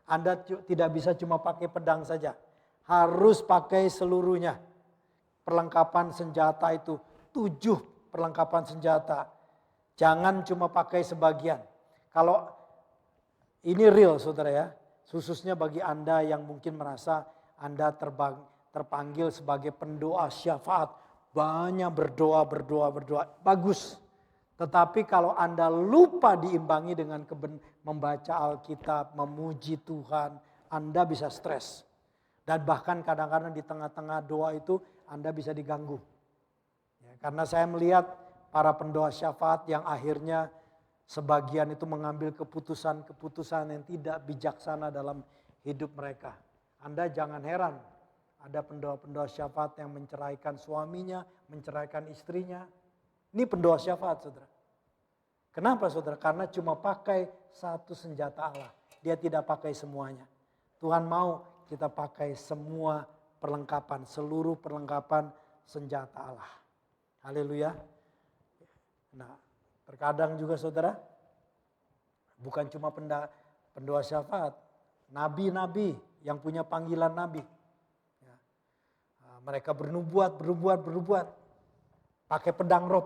Anda tidak bisa cuma pakai pedang saja. Harus pakai seluruhnya. Perlengkapan senjata itu 7 perlengkapan senjata. Jangan cuma pakai sebagian. Kalau ini real saudara ya. Khususnya bagi Anda yang mungkin merasa Anda terpanggil sebagai pendoa syafaat. Banyak berdoa. Bagus. Tetapi kalau Anda lupa diimbangi dengan membaca Alkitab, memuji Tuhan, Anda bisa stres. Dan bahkan kadang-kadang di tengah-tengah doa itu Anda bisa diganggu. Ya, karena saya melihat para pendoa syafaat yang akhirnya sebagian itu mengambil keputusan-keputusan yang tidak bijaksana dalam hidup mereka. Anda jangan heran, ada pendoa-pendoa syafaat yang menceraikan suaminya, menceraikan istrinya. Ini pendoa syafaat, saudara. Kenapa, saudara? Karena cuma pakai satu senjata Allah. Dia tidak pakai semuanya. Tuhan mau kita pakai semua perlengkapan, seluruh perlengkapan senjata Allah. Haleluya. Nah, terkadang juga saudara, bukan cuma pendoa syafaat, nabi-nabi yang punya panggilan nabi. Ya. Mereka bernubuat. Pakai pedang roh,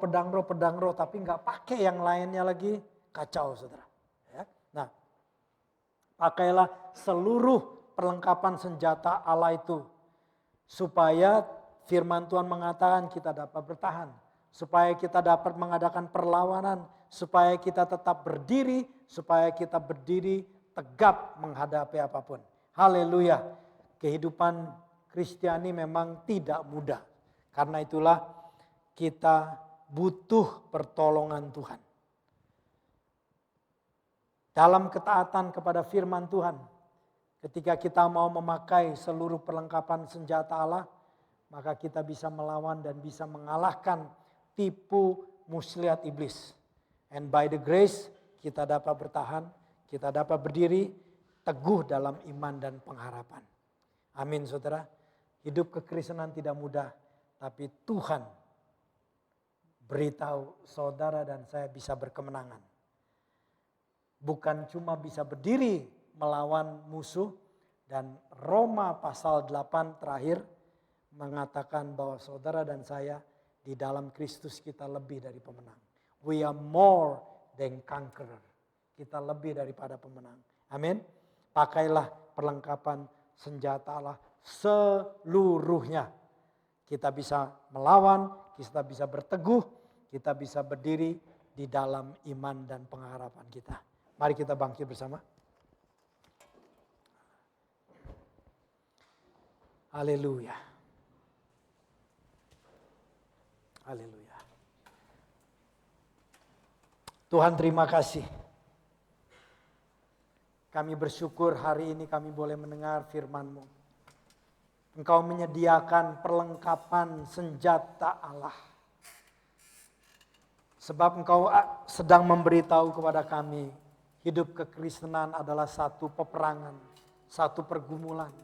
tapi nggak pakai yang lainnya lagi, kacau saudara. Ya. Nah, pakailah seluruh perlengkapan senjata Allah itu. Supaya firman Tuhan mengatakan kita dapat bertahan. Supaya kita dapat mengadakan perlawanan. Supaya kita tetap berdiri. Supaya kita berdiri tegap menghadapi apapun. Haleluya. Kehidupan Kristiani memang tidak mudah. Karena itulah kita butuh pertolongan Tuhan. Dalam ketaatan kepada firman Tuhan. Ketika kita mau memakai seluruh perlengkapan senjata Allah, maka kita bisa melawan dan bisa mengalahkan tipu muslihat iblis. And by the grace kita dapat bertahan, kita dapat berdiri teguh dalam iman dan pengharapan. Amin saudara. Hidup kekristenan tidak mudah, tapi Tuhan beritahu saudara dan saya bisa berkemenangan. Bukan cuma bisa berdiri melawan musuh, dan Roma pasal 8 terakhir mengatakan bahwa saudara dan saya Di dalam Kristus kita lebih dari pemenang. We are more than conqueror. Kita lebih daripada pemenang. Amin. Pakailah perlengkapan senjata Allah seluruhnya. Kita bisa melawan, kita bisa berteguh, kita bisa berdiri di dalam iman dan pengharapan kita. Mari kita bangkit bersama. Haleluya. Haleluya. Tuhan, terima kasih. Kami bersyukur hari ini kami boleh mendengar firman-Mu. Engkau menyediakan perlengkapan senjata Allah. Sebab Engkau sedang memberitahu kepada kami, hidup kekristenan adalah satu peperangan, satu pergumulan.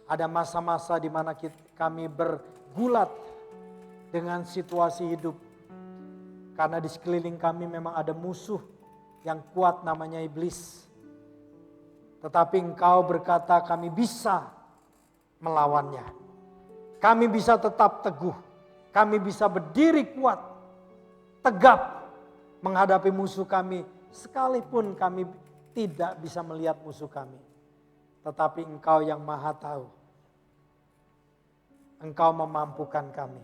Ada masa-masa di mana kami bergulat dengan situasi hidup. Karena di sekeliling kami memang ada musuh yang kuat namanya iblis. Tetapi Engkau berkata kami bisa melawannya. Kami bisa tetap teguh. Kami bisa berdiri kuat, tegap menghadapi musuh kami. Sekalipun kami tidak bisa melihat musuh kami. Tetapi Engkau yang Maha Tahu. Engkau memampukan kami.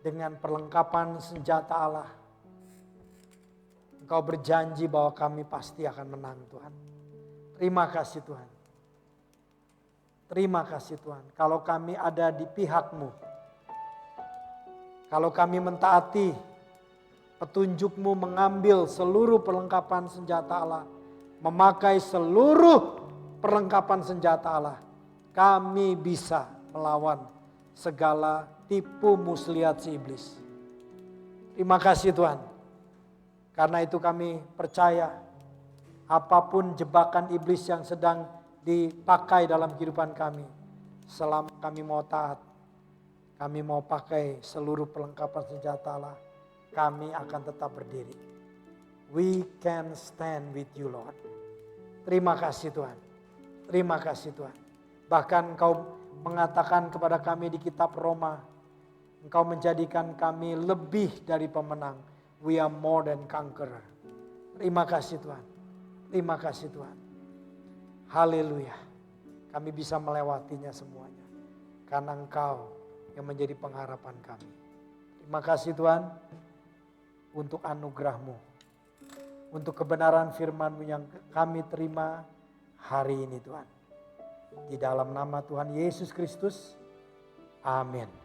Dengan perlengkapan senjata Allah. Engkau berjanji bahwa kami pasti akan menang Tuhan. Terima kasih Tuhan. Terima kasih Tuhan. Kalau kami ada di pihak-Mu. Kalau kami mentaati petunjuk-Mu mengambil seluruh perlengkapan senjata Allah. Memakai seluruh perlengkapan senjata Allah. Kami bisa melawan segala tipu muslihat si iblis. Terima kasih Tuhan. Karena itu kami percaya apapun jebakan iblis yang sedang dipakai dalam kehidupan kami. Selama kami mau taat, kami mau pakai seluruh perlengkapan senjata Allah, kami akan tetap berdiri. We can stand with you Lord. Terima kasih Tuhan. Terima kasih Tuhan. Bahkan Engkau mengatakan kepada kami di kitab Roma, Engkau menjadikan kami lebih dari pemenang. We are more than conqueror. Terima kasih Tuhan. Terima kasih Tuhan. Haleluya. Kami bisa melewatinya semuanya. Karena Engkau yang menjadi pengharapan kami. Terima kasih Tuhan untuk anugerah-Mu. Untuk kebenaran firman-Mu yang kami terima hari ini Tuhan. Di dalam nama Tuhan Yesus Kristus. Amin.